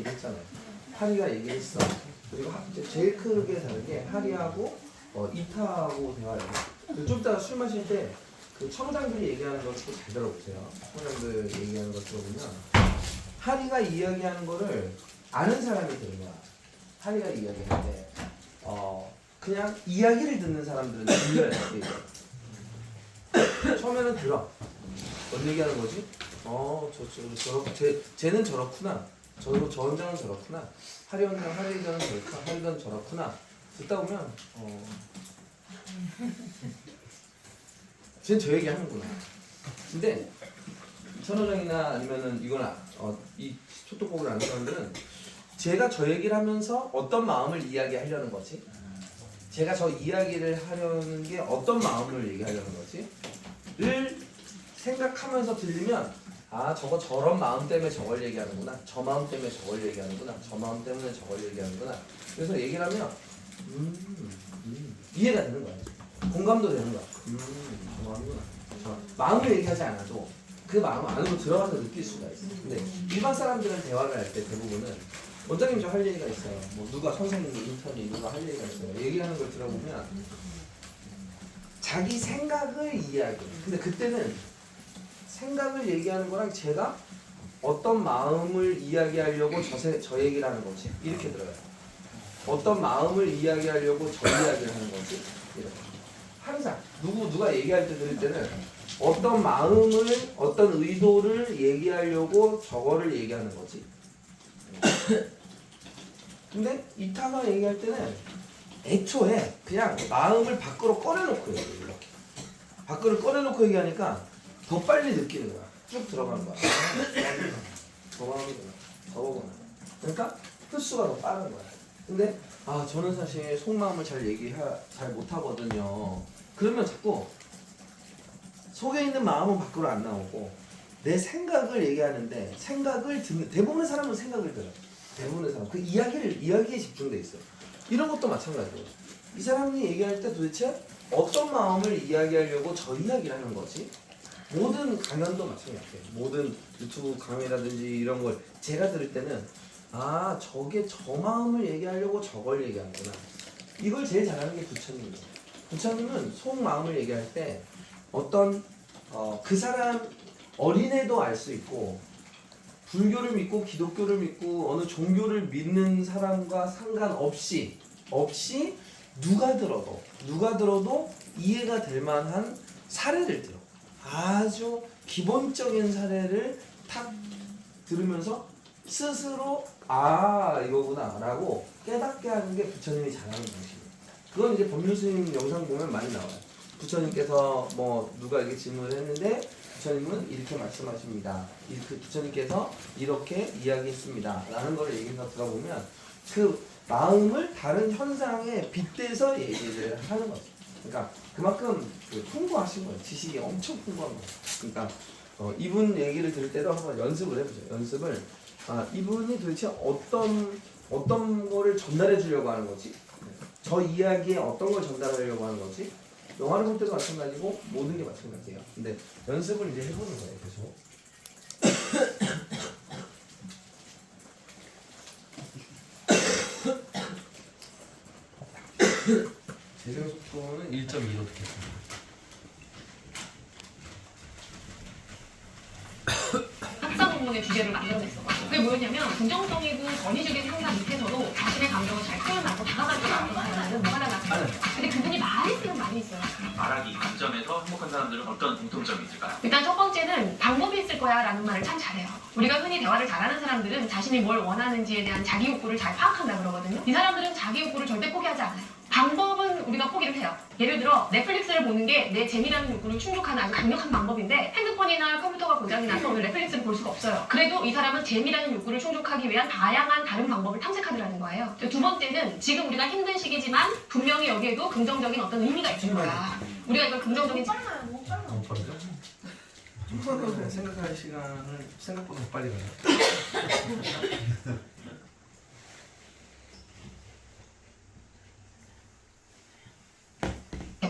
얘기했잖아요. 하리가 얘기했어. 그리고 이제 제일 크게 다른 게 하리하고 이타하고 대화를 해요. 좀 이따 술 마실 때 그 청장들이 얘기하는 걸 잘 들어보세요. 청장들 얘기하는 걸 들어보면 하리가 이야기하는 거를 아는 사람이 들으면 하리가 이야기하는데 그냥 이야기를 듣는 사람들은 들려요. 처음에는 들어. 뭔 얘기하는 거지? 쟤는 저렇구나. 저 원장은 저렇구나. 하리 원장, 하리 원장은 저렇구나. 하리 원장은 저렇구나. 듣다 보면 쟤는 저 얘기 하는구나. 근데 천호장이나 아니면은 이거나 이 소떡법을 아는 사람들은 제가 저 얘기를 하면서 어떤 마음을 이야기하려는 거지? 제가 저 이야기를 하려는 게 어떤 마음을 얘기하려는 거지? 를 생각하면서 들리면 아 저거 저런 마음 때문에 저걸 얘기하는구나. 저 마음 때문에 저걸 얘기하는구나. 저 마음 때문에 저걸 얘기하는구나. 그래서 얘기를 하면 이해가 되는 거야. 공감도 되는 거야. 저 마음이구나. 마음을 얘기하지 않아도 그 마음 안으로 들어가서 느낄 수가 있어. 근데 일반 사람들은 대화를 할 때 대부분은 원장님 저 할 얘기가 있어요. 뭐 누가 선생님, 인턴이 누가 할 얘기가 있어요. 얘기하는 걸 들어보면 자기 생각을 이야기해. 근데 그때는 생각을 얘기하는 거랑 제가 어떤 마음을 이야기하려고 저 얘기를 하는 거지. 이렇게 들어요. 어떤 마음을 이야기하려고 저 이야기를 하는 거지. 이렇게. 항상 누가 얘기할 때 들을 때는 어떤 마음을 어떤 의도를 얘기하려고 저거를 얘기하는 거지. 근데 이타가 얘기할 때는 애초에 그냥 마음을 밖으로 꺼내놓고 얘기해. 이렇게 밖으로 꺼내놓고 얘기하니까 더 빨리 느끼는 거야. 쭉 들어가는 거야. 저 마음이구나. 저거구나. 그러니까 흡수가 더 빠른 거야. 근데 저는 사실 속마음을 잘 못하거든요. 그러면 자꾸 속에 있는 마음은 밖으로 안 나오고 내 생각을 얘기하는데 생각을 듣는 대부분의 사람은 생각을 들어. 대부분의 사람 그 이야기에 집중돼 있어. 이런 것도 마찬가지고 이 사람이 얘기할 때 도대체 어떤 마음을 이야기하려고 저 이야기를 하는 거지? 모든 강연도 마찬가지예요. 모든 유튜브 강의라든지 이런 걸 제가 들을 때는 저게 저 마음을 얘기하려고 저걸 얘기하는구나. 이걸 제일 잘하는 게 부처님이에요. 부처님은 속마음을 얘기할 때 어떤 그 사람 어린애도 알 수 있고 불교를 믿고 기독교를 믿고 어느 종교를 믿는 사람과 상관없이 누가 들어도 이해가 될 만한 사례를 들어. 아주 기본적인 사례를 탁 들으면서 스스로 이거구나 라고 깨닫게 하는 게 부처님이 잘하는 방식이에요. 그건 이제 법륜스님 영상 보면 많이 나와요. 부처님께서 누가 이렇게 질문을 했는데 부처님은 이렇게 말씀하십니다. 부처님께서 이렇게 이야기했습니다. 라는 걸 얘기해서 들어보면 그 마음을 다른 현상에 빗대서 얘기를 하는 거죠. 그러니까 그만큼 풍부하신 거예요. 지식이 엄청 풍부한 거예요. 그러니까 이분 얘기를 들을 때도 한번 연습을 해보세요. 연습을 이분이 도대체 어떤 거를 전달해 주려고 하는 거지? 저 이야기에 어떤 걸 전달하려고 하는 거지? 영화를 볼 때도 마찬가지고 모든 게 마찬가지예요. 근데 연습을 이제 해보는 거예요. 계속. 재생 속도는 1.2로 듣겠습니다. 학사 논문의 주제를 만들어냈어. 그게 뭐였냐면 긍정적이고 권위적인 상사 밑에서도 자신의 감정을 잘 표현하고 다가가지 않는 사람은 뭐가 나왔어요. 근데 그분이 말이 쓰는 말이 있어요. 말하기 관점에서 행복한 사람들은 어떤 공통점이 있을까요? 일단 첫 번째는 방법이 있을 거야 라는 말을 참 잘해요. 우리가 흔히 대화를 잘하는 사람들은 자신이 뭘 원하는지에 대한 자기 욕구를 잘 파악한다 그러거든요. 이 사람들은 자기 욕구를 절대 포기하지 않아요. 방법은 우리가 포기를 해요. 예를 들어 넷플릭스를 보는 게 내 재미라는 욕구를 충족하는 아주 강력한 방법인데 핸드폰이나 컴퓨터가 고장이 나서 오늘 넷플릭스를 볼 수가 없어요. 그래도 이 사람은 재미라는 욕구를 충족하기 위한 다양한 다른 방법을 탐색하더라는 거예요. 두 번째는 지금 우리가 힘든 시기지만 분명히 여기에도 긍정적인 어떤 의미가 있을 거야. 우리가 이걸 긍정적인 너무 빨라. 너무 빠르죠? 생각할 시간을 생각보다 더 빨리 가요.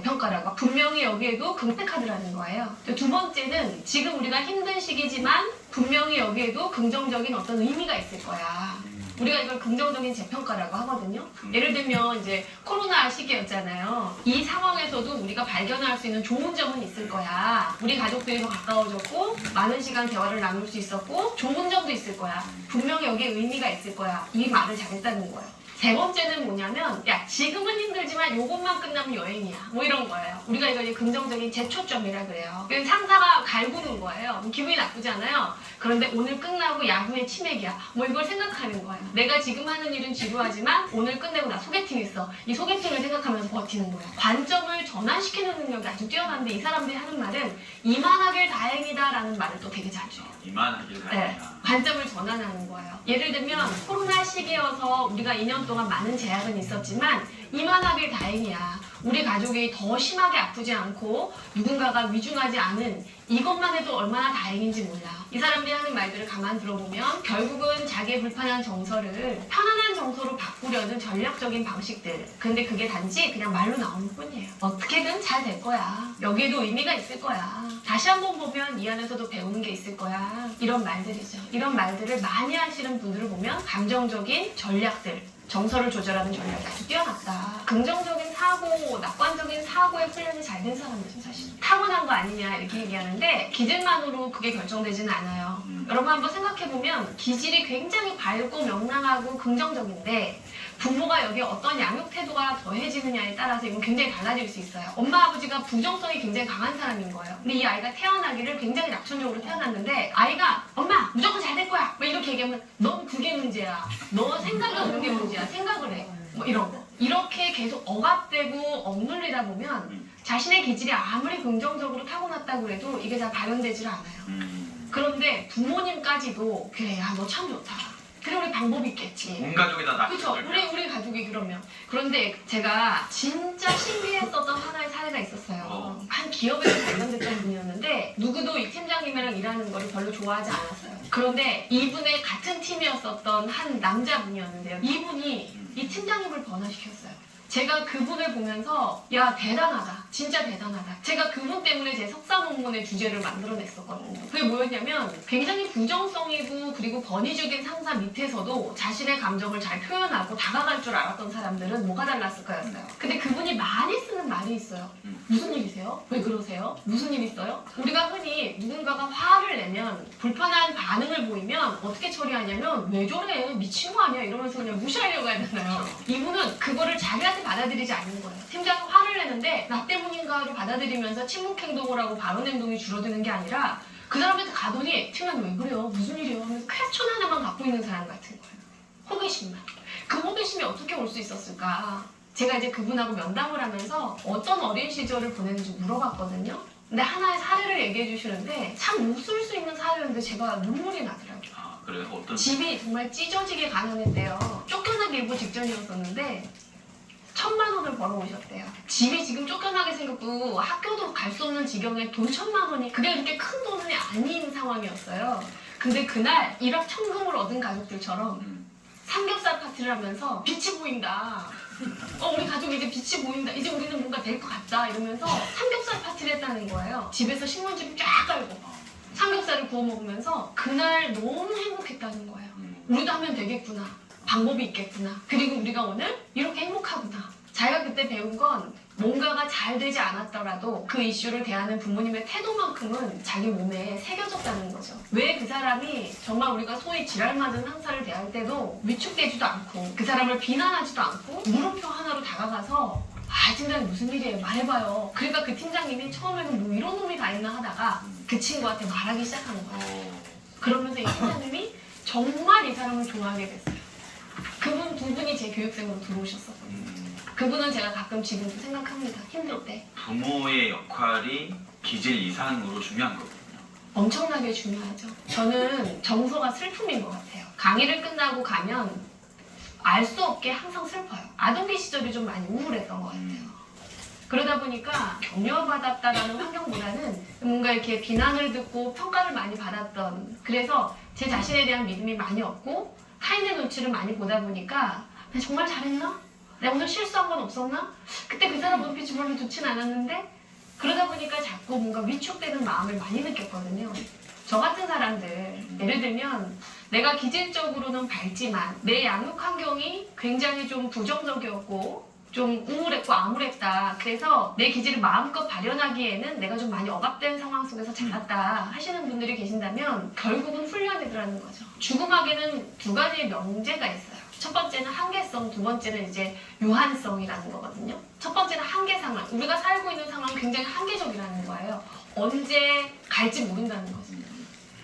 평가라고 분명히 여기에도 긍택하더라는 거예요. 두 번째는 지금 우리가 힘든 시기지만 분명히 여기에도 긍정적인 어떤 의미가 있을 거야. 우리가 이걸 긍정적인 재평가라고 하거든요. 예를 들면 이제 코로나 시기였잖아요. 이 상황에서도 우리가 발견할 수 있는 좋은 점은 있을 거야. 우리 가족들이 더 가까워졌고 많은 시간 대화를 나눌 수 있었고 좋은 점도 있을 거야. 분명히 여기에 의미가 있을 거야. 이 말을 잘했다는 거예요. 세 번째는 뭐냐면 야 지금은 힘들지만 요것만 끝나면 여행이야 뭐 이런 거예요. 우리가 이걸 이제 긍정적인 재초점이라 그래요. 그래서 상사가 갈구는 거예요. 기분이 나쁘잖아요. 그런데 오늘 끝나고 야구의 치맥이야 뭐 이걸 생각하는 거예요. 내가 지금 하는 일은 지루하지만 오늘 끝내고 나 소개팅 있어. 이 소개팅을 생각하면서 버티는 거예요. 관점을 전환시키는 능력이 아주 뛰어난데 이 사람들이 하는 말은 이만하길 다행이다 라는 말을 또 되게 잘 줘요. 이만하길 다행이다. 관점을 전환하는 거예요. 예를 들면 코로나 시기여서 우리가 2년 동안 많은 제약은 있었지만 이만하길 다행이야. 우리 가족이 더 심하게 아프지 않고 누군가가 위중하지 않은 이것만 해도 얼마나 다행인지 몰라. 이 사람들이 하는 말들을 가만 들어보면 결국은 자기의 불편한 정서를 편안한 정서로 바꾸려는 전략적인 방식들. 근데 그게 단지 그냥 말로 나오는 뿐이에요. 어떻게든 잘 될 거야. 여기에도 의미가 있을 거야. 다시 한번 보면 이 안에서도 배우는 게 있을 거야. 이런 말들이죠. 이런 말들을 많이 하시는 분들을 보면 감정적인 전략들, 정서를 조절하는 전략이 아주 뛰어났다. 긍정적인 사고, 낙관적인 사고에 훈련이 잘 된 사람이죠, 사실. 타고난 거 아니냐 이렇게 얘기하는데 기질만으로 그게 결정되지는 않아요. 여러분 한번 생각해보면 기질이 굉장히 밝고 명랑하고 긍정적인데 부모가 여기에 어떤 양육 태도가 더해지느냐에 따라서 이건 굉장히 달라질 수 있어요. 엄마 아버지가 부정성이 굉장히 강한 사람인 거예요. 근데 이 아이가 태어나기를 굉장히 낙천적으로 태어났는데 아이가 엄마 무조건 잘 될 거야 뭐 이렇게 얘기하면 넌 그게 문제야. 너 생각이 없는 게 문제야. 생각을 해. 뭐 이런 거. 이렇게 계속 억압되고 억눌리다 보면 자신의 기질이 아무리 긍정적으로 타고났다고 해도 이게 잘 발현되질 않아요. 그런데 부모님까지도 그래 야 너 참 좋다. 그래 우리 방법이 있겠지. 온 가족이 다 그렇죠. 우리 가족이 그러면. 그런데 제가 진짜 신기했었던 하나의 사례가 있었어요. 한 기업에서 발견됐던 분이었는데 누구도 이 팀장님이랑 일하는 거를 별로 좋아하지 않았어요. 그런데 이분의 같은 팀이었었던 한 남자분이었는데요. 이분이 이 팀장님을 변화시켰어요. 제가 그분을 보면서 야 대단하다. 진짜 대단하다. 제가 그분 때문에 제 석사 논문의 주제를 만들어냈었거든요. 그게 뭐였냐면 굉장히 부정성이고 그리고 권위적인 상사 밑에서도 자신의 감정을 잘 표현하고 다가갈 줄 알았던 사람들은 뭐가 달랐을까였어요. 근데 그분이 많이 쓰는 말이 있어요. 무슨 일이세요? 왜 그러세요? 무슨 일 있어요? 우리가 흔히 누군가가 화를 내면 불편한 반응을 보이면 어떻게 처리하냐면 왜 저래? 미친 거 아니야? 이러면서 그냥 무시하려고 하잖아요. 이분은 그거를 자기한테 받아들이지 않는 거예요. 팀장이 화를 내는데 나 때문인가를 받아들이면서 침묵 행동을 하고 발언 행동이 줄어드는 게 아니라 그 사람한테 가더니 팀장님 왜 그래요? 무슨 일이에요? 하면서 퀘스천 하나만 갖고 있는 사람 같은 거예요. 호기심만. 그 호기심이 어떻게 올 수 있었을까? 제가 이제 그분하고 면담을 하면서 어떤 어린 시절을 보냈는지 물어봤거든요. 근데 하나의 사례를 얘기해 주시는데 참 웃을 수 있는 사례였는데 제가 눈물이 나더라고요. 아 그래요? 어떤? 집이 정말 찢어지게 가난했대요. 쫓겨나기 일보 직전이었었는데 1,000만 원을 벌어오셨대요. 집이 지금 쫓겨나게 생겼고 학교도 갈 수 없는 지경에 돈 1,000만 원이 그게 그렇게 큰 돈이 아닌 상황이었어요. 근데 그날 1억 천금을 얻은 가족들처럼 삼겹살 파티를 하면서 빛이 보인다. 우리 가족이 이제 빛이 보인다. 이제 우리는 뭔가 될 것 같다. 이러면서 삼겹살 파티를 했다는 거예요. 집에서 신문지를 쫙 깔고 삼겹살을 구워 먹으면서 그날 너무 행복했다는 거예요. 우리도 하면 되겠구나. 방법이 있겠구나. 그리고 우리가 오늘 이렇게 행복하구나. 자기가 그때 배운 건 뭔가가 잘 되지 않았더라도 그 이슈를 대하는 부모님의 태도만큼은 자기 몸에 새겨졌다는 거죠. 왜 그 사람이 정말 우리가 소위 지랄 맞은 상사를 대할 때도 위축되지도 않고 그 사람을 비난하지도 않고 물음표 하나로 다가가서 아 팀장님 무슨 일이에요? 말해봐요. 그러니까 그 팀장님이 처음에는 뭐 이런 놈이 다 있나 하다가 그 친구한테 말하기 시작하는 거예요. 그러면서 이 팀장님이 정말 이 사람을 좋아하게 됐어요. 그분 두 분이 제 교육생으로 들어오셨었거든요. 그분은 제가 가끔 지금도 생각합니다. 힘들 때. 부모의 역할이 기질 이상으로 중요한 거거든요. 엄청나게 중요하죠. 저는 정서가 슬픔인 것 같아요. 강의를 끝나고 가면 알 수 없게 항상 슬퍼요. 아동기 시절이 좀 많이 우울했던 것 같아요. 그러다 보니까 격려받았다라는 환경보다는 뭔가 이렇게 비난을 듣고 평가를 많이 받았던 그래서 제 자신에 대한 믿음이 많이 없고 타인의 눈치를 많이 보다 보니까 내가 정말 잘했나? 내가 오늘 실수한 건 없었나? 그때 그 사람 눈빛이 별로 좋진 않았는데 그러다 보니까 자꾸 뭔가 위축되는 마음을 많이 느꼈거든요. 저 같은 사람들, 예를 들면 내가 기질적으로는 밝지만 내 양육 환경이 굉장히 좀 부정적이었고 좀 우울했고 암울했다. 그래서 내 기질을 마음껏 발현하기에는 내가 좀 많이 억압된 상황 속에서 자랐다 하시는 분들이 계신다면 결국은 훈련이더라는 거죠. 죽음학에는 두 가지의 명제가 있어요. 첫 번째는 한계성, 두 번째는 이제 유한성이라는 거거든요. 첫 번째는 한계 상황. 우리가 살고 있는 상황이 굉장히 한계적이라는 거예요. 언제 갈지 모른다는 거죠.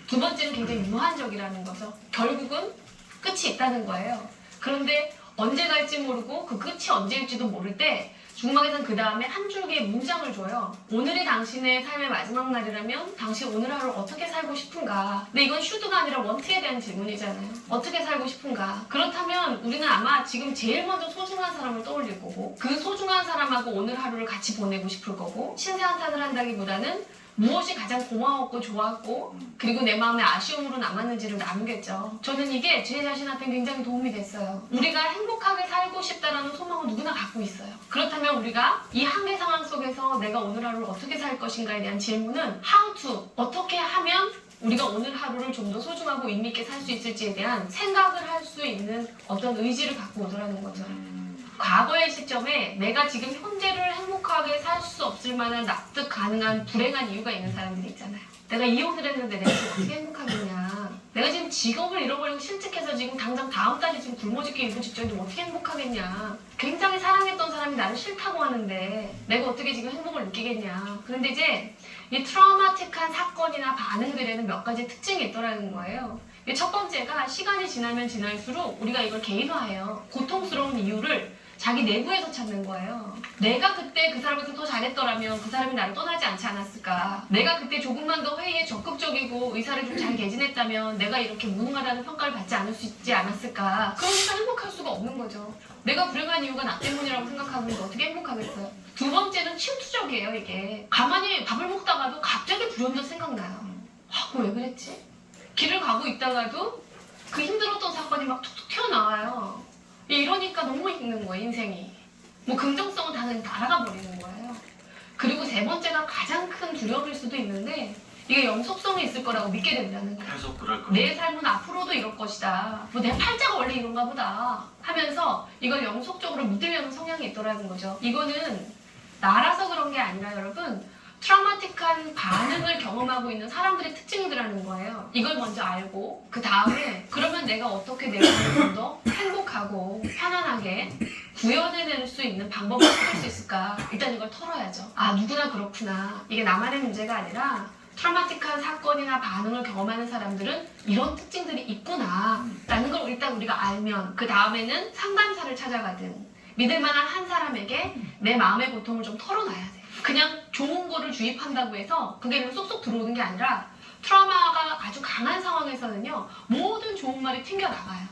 두 번째는 굉장히 유한적이라는 거죠. 결국은 끝이 있다는 거예요. 그런데 언제 갈지 모르고 그 끝이 언제일지도 모를 때 죽음학에서는 그 다음에 한 줄기의 문장을 줘요. 오늘이 당신의 삶의 마지막 날이라면 당신 오늘 하루를 어떻게 살고 싶은가? 근데 이건 슈드가 아니라 원트에 대한 질문이잖아요. 어떻게 살고 싶은가? 그렇다면 우리는 아마 지금 제일 먼저 소중한 사람을 떠올릴 거고 그 소중한 사람하고 오늘 하루를 같이 보내고 싶을 거고 신세한탄을 한다기보다는 무엇이 가장 고마웠고 좋았고 그리고 내 마음에 아쉬움으로 남았는지를 나누겠죠. 저는 이게 제 자신한테 굉장히 도움이 됐어요. 우리가 행복하게 살고 싶다는 소망은 누구나 갖고 있어요. 그렇다면 우리가 이 한계 상황 속에서 내가 오늘 하루를 어떻게 살 것인가에 대한 질문은 how to, 어떻게 하면 우리가 오늘 하루를 좀 더 소중하고 의미 있게 살 수 있을지에 대한 생각을 할 수 있는 어떤 의지를 갖고 오더라는 거죠. 과거의 시점에 내가 지금 현재를 행복하게 살 수 없을 만한 납득 가능한 불행한 이유가 있는 사람들이 있잖아요. 내가 이혼을 했는데 내가 지금 어떻게 행복하겠냐. 내가 지금 직업을 잃어버리고 실직해서 지금 당장 다음 달에 지금 굶어 죽기 일보 직전인데 어떻게 행복하겠냐. 굉장히 사랑했던 사람이 나를 싫다고 하는데 내가 어떻게 지금 행복을 느끼겠냐. 그런데 이제 이 트라우마틱한 사건이나 반응들에는 몇 가지 특징이 있더라는 거예요. 첫 번째가 시간이 지나면 지날수록 우리가 이걸 개인화해요. 고통스러운 이유를 자기 내부에서 찾는 거예요. 내가 그때 그 사람한테 더 잘했더라면 그 사람이 나를 떠나지 않지 않았을까. 내가 그때 조금만 더 회의에 적극적이고 의사를 좀 잘 개진했다면 내가 이렇게 무능하다는 평가를 받지 않을 수 있지 않았을까. 그러니까 행복할 수가 없는 거죠. 내가 불행한 이유가 나 때문이라고 생각하면 어떻게 행복하겠어요. 두 번째는 침투적이에요. 이게 가만히 밥을 먹다가도 갑자기 불현듯 생각나요. 그거 왜 그랬지? 길을 가고 있다가도 그 힘들었던 사건이 막 툭툭 튀어나와요. 이러니까 너무 힘든 거예요, 인생이. 뭐 긍정성은 당연히 날아가 버리는 거예요. 그리고 세 번째가 가장 큰 두려움일 수도 있는데 이게 영속성이 있을 거라고 믿게 된다는 거예요. 계속 그럴 거예요. 내 삶은 앞으로도 이럴 것이다. 뭐 내 팔자가 원래 이런가 보다 하면서 이걸 영속적으로 믿으려는 성향이 있더라는 거죠. 이거는 나라서 그런 게 아니라 여러분 트라우마틱한 반응을 경험하고 있는 사람들의 특징이라는 거예요. 이걸 먼저 알고 그 다음에 그러면 내가 어떻게 내 삶을 좀 더 행복하고 편안하게 구현해낼 수 있는 방법을 찾을 수 있을까? 일단 이걸 털어야죠. 누구나 그렇구나. 이게 나만의 문제가 아니라 트라우마틱한 사건이나 반응을 경험하는 사람들은 이런 특징들이 있구나 라는 걸 일단 우리가 알면 그 다음에는 상담사를 찾아가든 믿을 만한 한 사람에게 내 마음의 고통을 좀 털어놔야 돼. 그냥 좋은 거를 주입한다고 해서 그게 쏙쏙 들어오는 게 아니라 트라우마가 아주 강한 상황에서는요 모든 좋은 말이 튕겨나가요.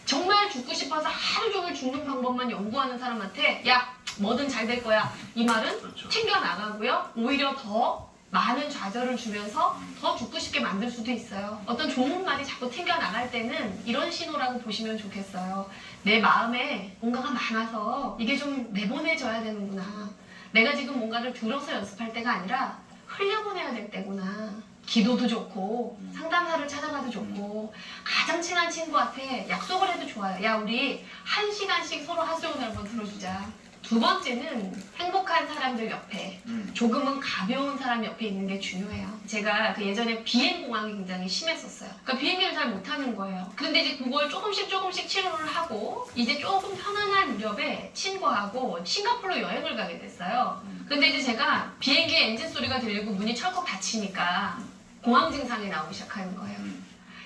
정말 죽고 싶어서 하루 종일 죽는 방법만 연구하는 사람한테 야 뭐든 잘 될 거야 이 말은 그렇죠. 튕겨나가고요 오히려 더 많은 좌절을 주면서 더 죽고 싶게 만들 수도 있어요. 어떤 좋은 말이 자꾸 튕겨나갈 때는 이런 신호라고 보시면 좋겠어요. 내 마음에 뭔가가 많아서 이게 좀 내보내져야 되는구나. 내가 지금 뭔가를 들어서 연습할 때가 아니라 흘려보내야 될 때구나. 기도도 좋고 상담사를 찾아가도 좋고 가장 친한 친구한테 약속을 해도 좋아요. 야 우리 1시간씩 서로 하소연을 한번 들어주자. 두 번째는 행복한 사람들 옆에 조금은 가벼운 사람 옆에 있는 게 중요해요. 제가 그 예전에 비행공황이 굉장히 심했었어요. 그러니까 비행기를 잘 못하는 거예요. 그런데 이제 그걸 조금씩 치료를 하고 이제 조금 편안한 무렵에 친구하고 싱가포르 여행을 가게 됐어요. 근데 이제 제가 비행기 엔진 소리가 들리고 문이 철컥 닫히니까 공황 증상이 나오기 시작하는 거예요.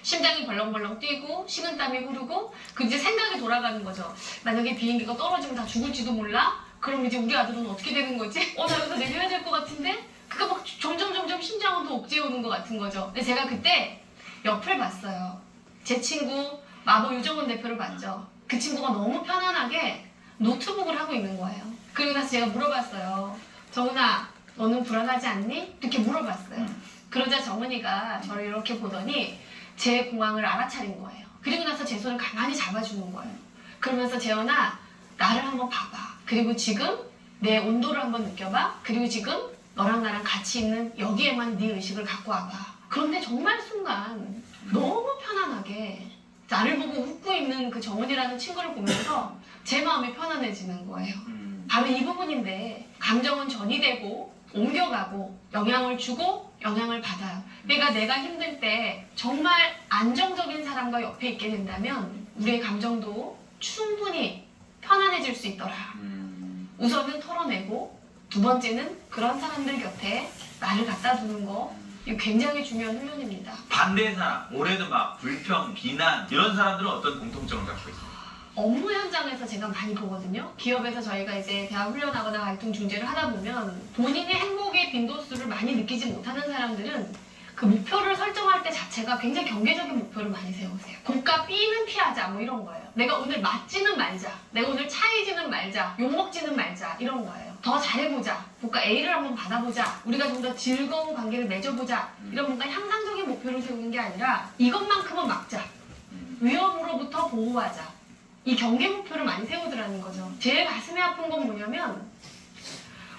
심장이 벌렁벌렁 뛰고 식은땀이 흐르고 그 이제 생각이 돌아가는 거죠. 만약에 비행기가 떨어지면 다 죽을지도 몰라? 그럼 이제 우리 아들은 어떻게 되는 거지? 나 여기서 내려야 될 것 같은데? 그니까 막 점점 심장은 더 옥죄어오는 것 같은 거죠. 근데 제가 그때 옆을 봤어요. 제 친구 마보 유정원 대표를 봤죠. 그 친구가 너무 편안하게 노트북을 하고 있는 거예요. 그리고 나서 제가 물어봤어요. 정은아 너는 불안하지 않니? 이렇게 물어봤어요. 그러자 정은이가 저를 이렇게 보더니 제 공황을 알아차린 거예요. 그리고 나서 제 손을 가만히 잡아주는 거예요. 그러면서 재현아 나를 한번 봐봐. 그리고 지금 내 온도를 한번 느껴봐. 그리고 지금 너랑 나랑 같이 있는 여기에만 네 의식을 갖고 와봐. 그런데 정말 순간 너무 편안하게 나를 보고 웃고 있는 그 정은이라는 친구를 보면서 제 마음이 편안해지는 거예요. 바로 이 부분인데 감정은 전이되고 옮겨가고 영향을 주고 영향을 받아요. 그러니까 내가 힘들 때 정말 안정적인 사람과 옆에 있게 된다면 우리의 감정도 충분히 편안해질 수 있더라. 우선은 털어내고 두 번째는 그런 사람들 곁에 나를 갖다 두는 거 이거 굉장히 중요한 훈련입니다. 반대의 사람, 올해는 막 불평, 비난 이런 사람들은 어떤 공통점을 갖고 있어요? 업무 현장에서 제가 많이 보거든요. 기업에서 저희가 이제 대화 훈련하거나 갈등 중재를 하다 보면 본인의 행복의 빈도수를 많이 느끼지 못하는 사람들은 그 목표를 설정할 때 자체가 굉장히 경계적인 목표를 많이 세우세요. 고가 B는 피하자 뭐 이런 거예요. 내가 오늘 맞지는 말자. 내가 오늘 차이지는 말자. 욕먹지는 말자. 이런 거예요. 더 잘해보자. 고가 A를 한번 받아보자. 우리가 좀 더 즐거운 관계를 맺어보자. 이런 뭔가 향상적인 목표를 세우는 게 아니라 이것만큼은 막자. 위험으로부터 보호하자. 이 경계 목표를 많이 세우더라는 거죠. 제일 가슴이 아픈 건 뭐냐면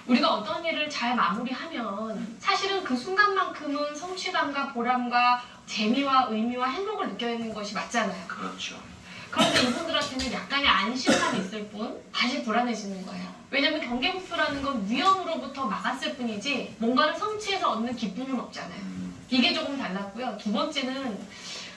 우리가 어떤 일을 잘 마무리하면 사실은 그 순간만큼은 성취감과 보람과 재미와 의미와 행복을 느껴내는 것이 맞잖아요. 그렇죠. 그런데 이분들한테는 약간의 안심감이 있을 뿐 다시 불안해지는 거예요. 왜냐면 경계 목표라는 건 위험으로부터 막았을 뿐이지 뭔가를 성취해서 얻는 기쁨은 없잖아요. 이게 조금 달랐고요. 두 번째는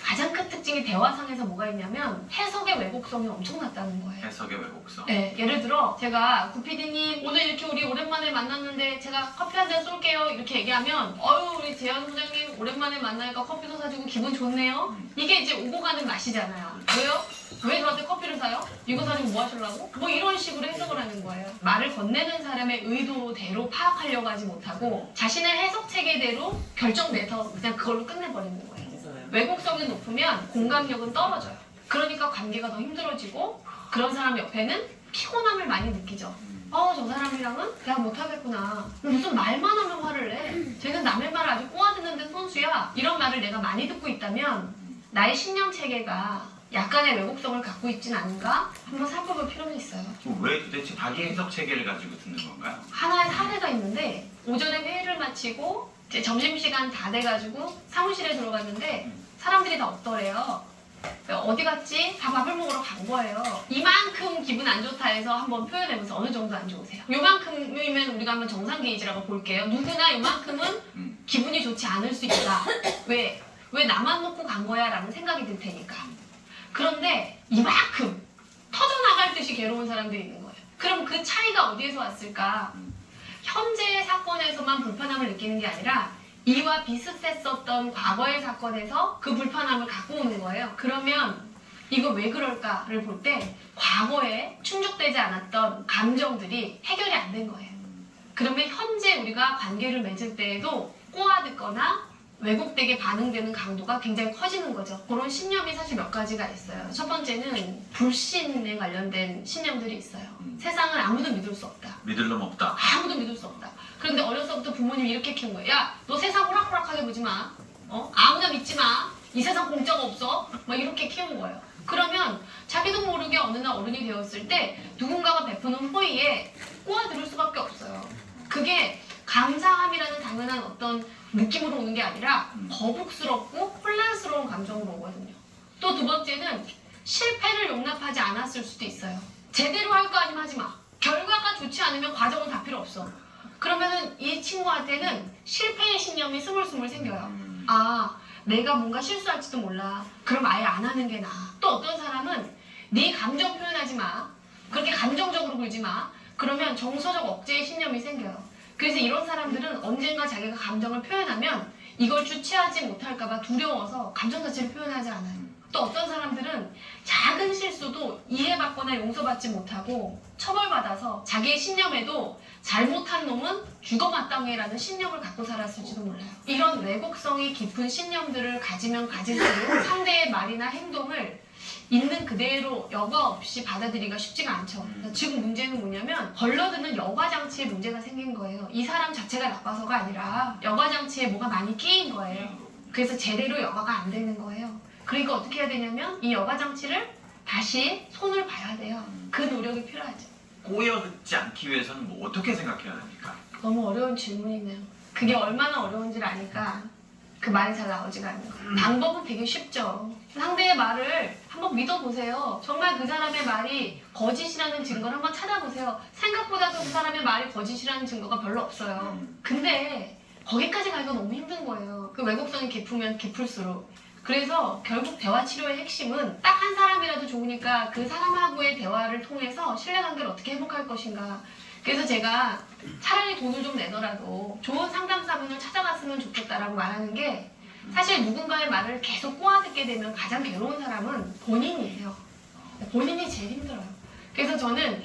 가장 큰 특징이 대화상에서 뭐가 있냐면 해석의 왜곡성이 엄청났다는 거예요. 해석의 왜곡성. 네, 예를 들어 제가 구피디님 오늘 이렇게 우리 오랜만에 만났는데 제가 커피 한 잔 쏠게요 이렇게 얘기하면 어유 우리 재현 소장님 오랜만에 만나니까 커피도 사주고 기분 좋네요. 이게 이제 오고 가는 맛이잖아요. 왜요? 왜 저한테 커피를 사요? 이거 사주고 뭐 하시려고? 뭐 이런 식으로 해석을 하는 거예요. 말을 건네는 사람의 의도대로 파악하려고 하지 못하고 자신의 해석 체계대로 결정 내서 그냥 그걸로 끝내버리는 거예요. 왜곡성이 높으면 공감력은 떨어져요. 그러니까 관계가 더 힘들어지고 그런 사람 옆에는 피곤함을 많이 느끼죠. 저 사람이랑은 내가 못하겠구나. 무슨 말만 하면 화를 내. 쟤는 남의 말을 아주 꼬아듣는데 선수야. 이런 말을 내가 많이 듣고 있다면 나의 신념 체계가 약간의 왜곡성을 갖고 있진 않은가? 한번 살펴볼 필요가 있어요. 왜 도대체 자기 해석 체계를 가지고 듣는 건가요? 하나의 사례가 있는데 오전에 회의를 마치고 이제 점심시간 다 돼가지고 사무실에 들어갔는데 사람들이 다 없더래요. 어디 갔지? 다 밥을 먹으러 간 거예요. 이만큼 기분 안 좋다 해서 한번 표현해보세요. 어느 정도 안 좋으세요? 요만큼이면 우리가 한번 정상 게이지라고 볼게요. 누구나 요만큼은 기분이 좋지 않을 수 있다. 왜? 왜 나만 놓고 간 거야? 라는 생각이 들 테니까. 그런데 이만큼 터져나갈 듯이 괴로운 사람들이 있는 거예요. 그럼 그 차이가 어디에서 왔을까? 현재의 사건에서만 불편함을 느끼는 게 아니라 이와 비슷했었던 과거의 사건에서 그 불편함을 갖고 오는 거예요. 그러면 이거 왜 그럴까를 볼 때 과거에 충족되지 않았던 감정들이 해결이 안 된 거예요. 그러면 현재 우리가 관계를 맺을 때에도 꼬아듣거나 왜곡되게 반응되는 강도가 굉장히 커지는 거죠. 그런 신념이 사실 몇 가지가 있어요. 첫 번째는 불신에 관련된 신념들이 있어요. 세상은 아무도 믿을 수 없다. 믿을 놈 없다. 아무도 믿을 수 없다. 그런데 어려서부터 부모님이 이렇게 키운 거예요. 야, 너 세상 호락호락하게 보지 마. 아무나 믿지 마. 이 세상 공짜가 없어. 막 이렇게 키운 거예요. 그러면 자기도 모르게 어느 날 어른이 되었을 때 누군가가 베푸는 호의에 꼬아들을 수밖에 없어요. 그게 감사함이라는 당연한 어떤 느낌으로 오는 게 아니라 거북스럽고 혼란스러운 감정으로 오거든요. 또 두 번째는 실패를 용납하지 않았을 수도 있어요. 제대로 할 거 아니면 하지 마. 결과가 좋지 않으면 과정은 다 필요 없어. 그러면은 이 친구한테는 실패의 신념이 스물스물 생겨요. 아, 내가 뭔가 실수할지도 몰라. 그럼 아예 안 하는 게 나아. 또 어떤 사람은 네 감정 표현하지 마. 그렇게 감정적으로 굴지 마. 그러면 정서적 억제의 신념이 생겨요. 그래서 이런 사람들은 언젠가 자기가 감정을 표현하면 이걸 주체하지 못할까 봐 두려워서 감정 자체를 표현하지 않아요. 또 어떤 사람들은 작은 실수도 이해받거나 용서받지 못하고 처벌받아서 자기의 신념에도 잘못한 놈은 죽어마땅해라는 신념을 갖고 살았을지도 몰라요. 이런 왜곡성이 깊은 신념들을 가지면 가질수록 상대의 말이나 행동을 있는 그대로 여과 없이 받아들이기가 쉽지가 않죠. 지금 문제는 뭐냐면 걸러드는 여과장치에 문제가 생긴 거예요. 이 사람 자체가 나빠서가 아니라 여과장치에 뭐가 많이 끼인 거예요. 그래서 제대로 여과가 안 되는 거예요. 그러니까 어떻게 해야 되냐면 이 여과장치를 다시 손을 봐야 돼요. 그 노력이 필요하죠. 꼬여듣지 않기 위해서는 뭐 어떻게 생각해야 됩니까? 너무 어려운 질문이네요. 그게 얼마나 어려운지를 아니까 그 말이 잘 나오지가 않는 거예요. 방법은 되게 쉽죠. 상대의 말을 한번 믿어보세요. 정말 그 사람의 말이 거짓이라는 증거를 한번 찾아보세요. 생각보다도 그 사람의 말이 거짓이라는 증거가 별로 없어요. 근데 거기까지 가기가 너무 힘든 거예요. 그 왜곡성이 깊으면 깊을수록. 그래서 결국 대화 치료의 핵심은 딱 한 사람이라도 좋으니까 그 사람하고의 대화를 통해서 신뢰관계를 어떻게 회복할 것인가. 그래서 제가 차라리 돈을 좀 내더라도 좋은 상담사분을 찾아갔으면 좋겠다라고 말하는 게 사실 누군가의 말을 계속 꼬아듣게 되면 가장 괴로운 사람은 본인이에요. 본인이 제일 힘들어요. 그래서 저는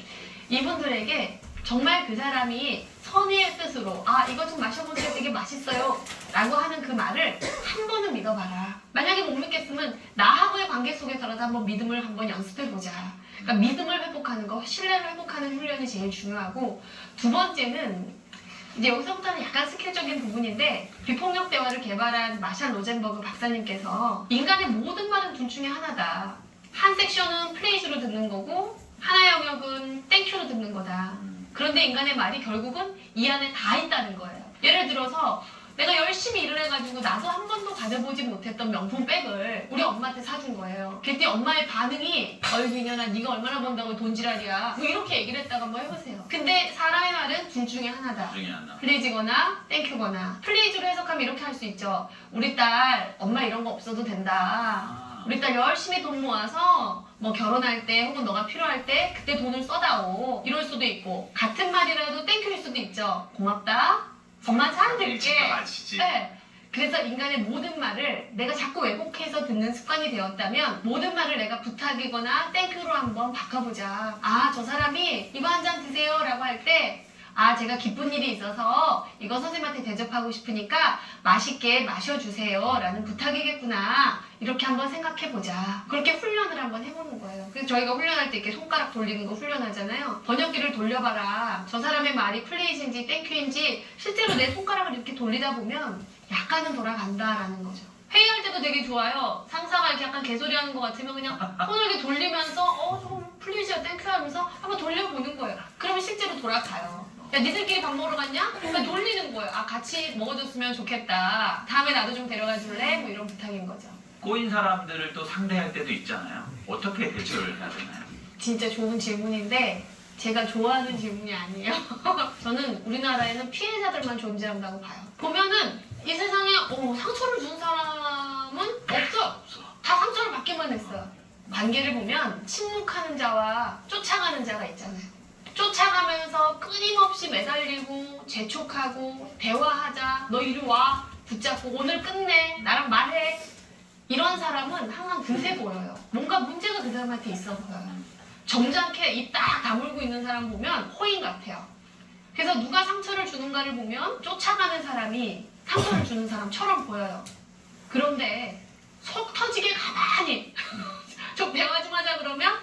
이분들에게 정말 그 사람이 선의의 뜻으로 이거 좀 마셔보세요 되게 맛있어요 라고 하는 그 말을 한 번은 믿어봐라. 만약에 못 믿겠으면 나하고의 관계 속에서라도 한번 믿음을 한번 연습해보자. 그러니까 믿음을 회복하는 거, 신뢰를 회복하는 훈련이 제일 중요하고, 두 번째는 이제 여기서부터는 약간 스킬적인 부분인데, 비폭력 대화를 개발한 마샬 로젠버그 박사님께서 인간의 모든 말은 둘 중에 하나다. 한 섹션은 플레이즈로 듣는 거고 하나의 영역은 땡큐로 듣는 거다. 그런데 인간의 말이 결국은 이 안에 다 있다는 거예요. 예를 들어서 내가 열심히 일을 해가지고 나도 한 번도 가져보지 못했던 명품 백을 우리 엄마한테 사준 거예요. 그때 엄마의 반응이 어이구 이년아 네가 얼마나 번다고 돈지랄이야 뭐 이렇게 얘기를 했다가 한번 해보세요. 근데 사람의 말은 둘 중에 하나다. 플리즈거나 땡큐거나. 플리즈로 해석하면 이렇게 할 수 있죠. 우리 딸 엄마 이런 거 없어도 된다. 우리 딸 열심히 돈 모아서 뭐 결혼할 때 혹은 너가 필요할 때 그때 돈을 써다오 이럴 수도 있고, 같은 말이라도 땡큐일 수도 있죠. 고맙다. 엄마 잘 들게. 네. 그래서 인간의 모든 말을 내가 자꾸 왜곡해서 듣는 습관이 되었다면 모든 말을 내가 부탁이거나 땡큐로 한번 바꿔보자. 저 사람이 이거 한 잔 드세요 라고 할 때 제가 기쁜 일이 있어서 이거 선생님한테 대접하고 싶으니까 맛있게 마셔주세요 라는 부탁이겠구나. 이렇게 한번 생각해보자. 그렇게 훈련을 한번 해보는 거예요. 그래서 저희가 훈련할 때 이렇게 손가락 돌리는 거 훈련하잖아요. 번역기를 돌려봐라. 저 사람의 말이 플레이즈인지 땡큐인지 실제로 내 손가락을 이렇게 돌리다 보면 약간은 돌아간다라는 거죠. 회의할 때도 되게 좋아요. 상사가 이렇게 약간 개소리하는 것 같으면 그냥 손을 이렇게 돌리면서 저거 플리즈야 땡큐 하면서 한번 돌려보는 거예요. 그러면 실제로 돌아가요. 야 니들끼리 밥 먹으러 갔냐? 그러니까 돌리는 거예요. 같이 먹어줬으면 좋겠다. 다음에 나도 좀 데려가 줄래? 뭐 이런 부탁인 거죠. 꼬인 사람들을 또 상대할 때도 있잖아요. 어떻게 대처를 해야 되나요? 진짜 좋은 질문인데 제가 좋아하는 질문이 아니에요. 저는 우리나라에는 피해자들만 존재한다고 봐요. 보면은 이 세상에 상처를 준 사람은 없어. 다 상처를 받기만 했어요. 관계를 보면 침묵하는 자와 쫓아가는 자가 있잖아요. 쫓아가면서 끊임없이 매달리고 재촉하고 대화하자, 너 이리 와, 붙잡고 오늘 끝내, 나랑 말해. 이런 사람은 항상 드세 보여요. 뭔가 문제가 그 사람한테 있어 보여요. 점잖게 입 딱 다물고 있는 사람 보면 호인 같아요. 그래서 누가 상처를 주는가를 보면 쫓아가는 사람이 상처를 주는 사람처럼 보여요. 그런데 속 터지게 가만히 좀 대화 좀 하자 그러면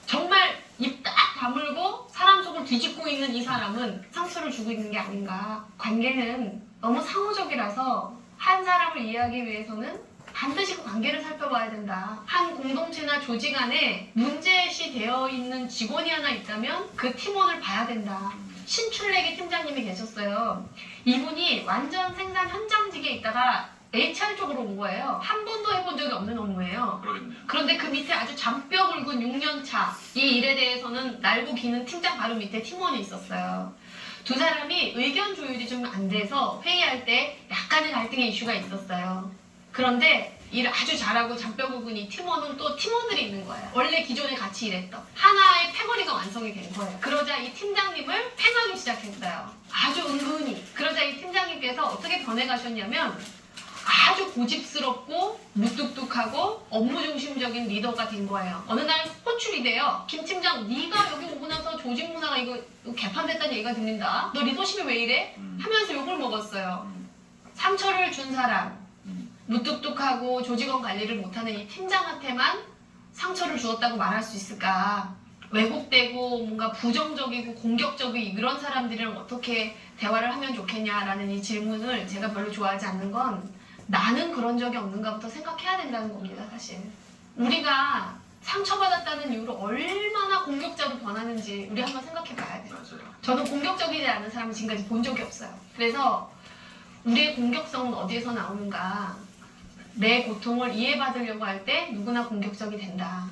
정말 입 딱 다물고 사람 속을 뒤집고 있는 이 사람은 상처를 주고 있는 게 아닌가. 관계는 너무 상호적이라서 한 사람을 이해하기 위해서는 반드시 그 관계를 살펴봐야 된다. 한 공동체나 조직 안에 문제시 되어 있는 직원이 하나 있다면 그 팀원을 봐야 된다. 신출내기 팀장님이 계셨어요. 이분이 완전 생산 현장직에 있다가 HR 쪽으로 온 거예요. 한 번도 해본 적이 없는 업무예요. 그러겠네요. 그런데 그 밑에 아주 잔뼈 굵은 6년 차 이 일에 대해서는 날고 기는 팀장 바로 밑에 팀원이 있었어요. 두 사람이 의견 조율이 좀 안 돼서 회의할 때 약간의 갈등의 이슈가 있었어요. 그런데 일을 아주 잘하고 잔뼈 굵은 이 팀원은 또 팀원들이 있는 거예요. 원래 기존에 같이 일했던 하나의 패거리가 완성이 된 거예요. 그러자 이 팀장님을 팽하기 시작했어요. 아주 은근히. 그러자 이 팀장님께서 어떻게 변해가셨냐면 아주 고집스럽고 무뚝뚝하고 업무 중심적인 리더가 된 거예요. 어느 날 호출이 돼요. 김 팀장, 네가 여기 오고 나서 조직 문화가 이거 개판됐다는 얘기가 들린다. 너 리더십이 왜 이래? 하면서 욕을 먹었어요. 상처를 준 사람, 무뚝뚝하고 조직원 관리를 못하는 이 팀장한테만 상처를 주었다고 말할 수 있을까? 왜곡되고 뭔가 부정적이고 공격적이고 이런 사람들이랑 어떻게 대화를 하면 좋겠냐라는 이 질문을 제가 별로 좋아하지 않는 건 나는 그런 적이 없는가부터 생각해야 된다는 겁니다. 사실 우리가 상처받았다는 이유로 얼마나 공격자로 변하는지 우리 한번 생각해 봐야 돼요. 맞아요. 저는 공격적이지 않은 사람을 지금까지 본 적이 없어요. 그래서 우리의 공격성은 어디에서 나오는가? 내 고통을 이해받으려고 할 때 누구나 공격적이 된다.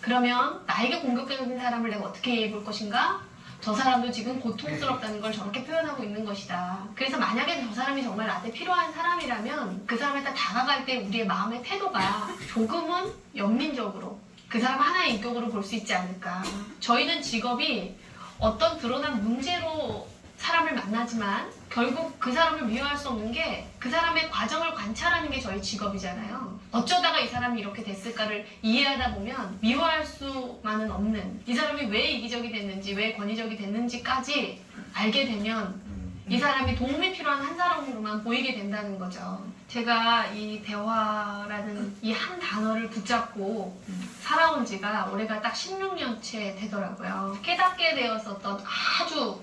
그러면 나에게 공격적인 사람을 내가 어떻게 이해해 볼 것인가? 저 사람도 지금 고통스럽다는 걸 저렇게 표현하고 있는 것이다. 그래서 만약에 저 사람이 정말 나한테 필요한 사람이라면 그 사람한테 다가갈 때 우리의 마음의 태도가 조금은 연민적으로 그 사람 하나의 인격으로 볼 수 있지 않을까. 저희는 직업이 어떤 드러난 문제로 사람을 만나지만 결국 그 사람을 미워할 수 없는 게 그 사람의 과정을 관찰하는 게 저희 직업이잖아요. 어쩌다가 이 사람이 이렇게 됐을까를 이해하다 보면 미워할 수만은 없는, 이 사람이 왜 이기적이 됐는지 왜 권위적이 됐는지까지 알게 되면 이 사람이 도움이 필요한 한 사람으로만 보이게 된다는 거죠. 제가 이 대화라는 이 한 단어를 붙잡고 살아온 지가 올해가 딱 16년째 되더라고요. 깨닫게 되었었던 아주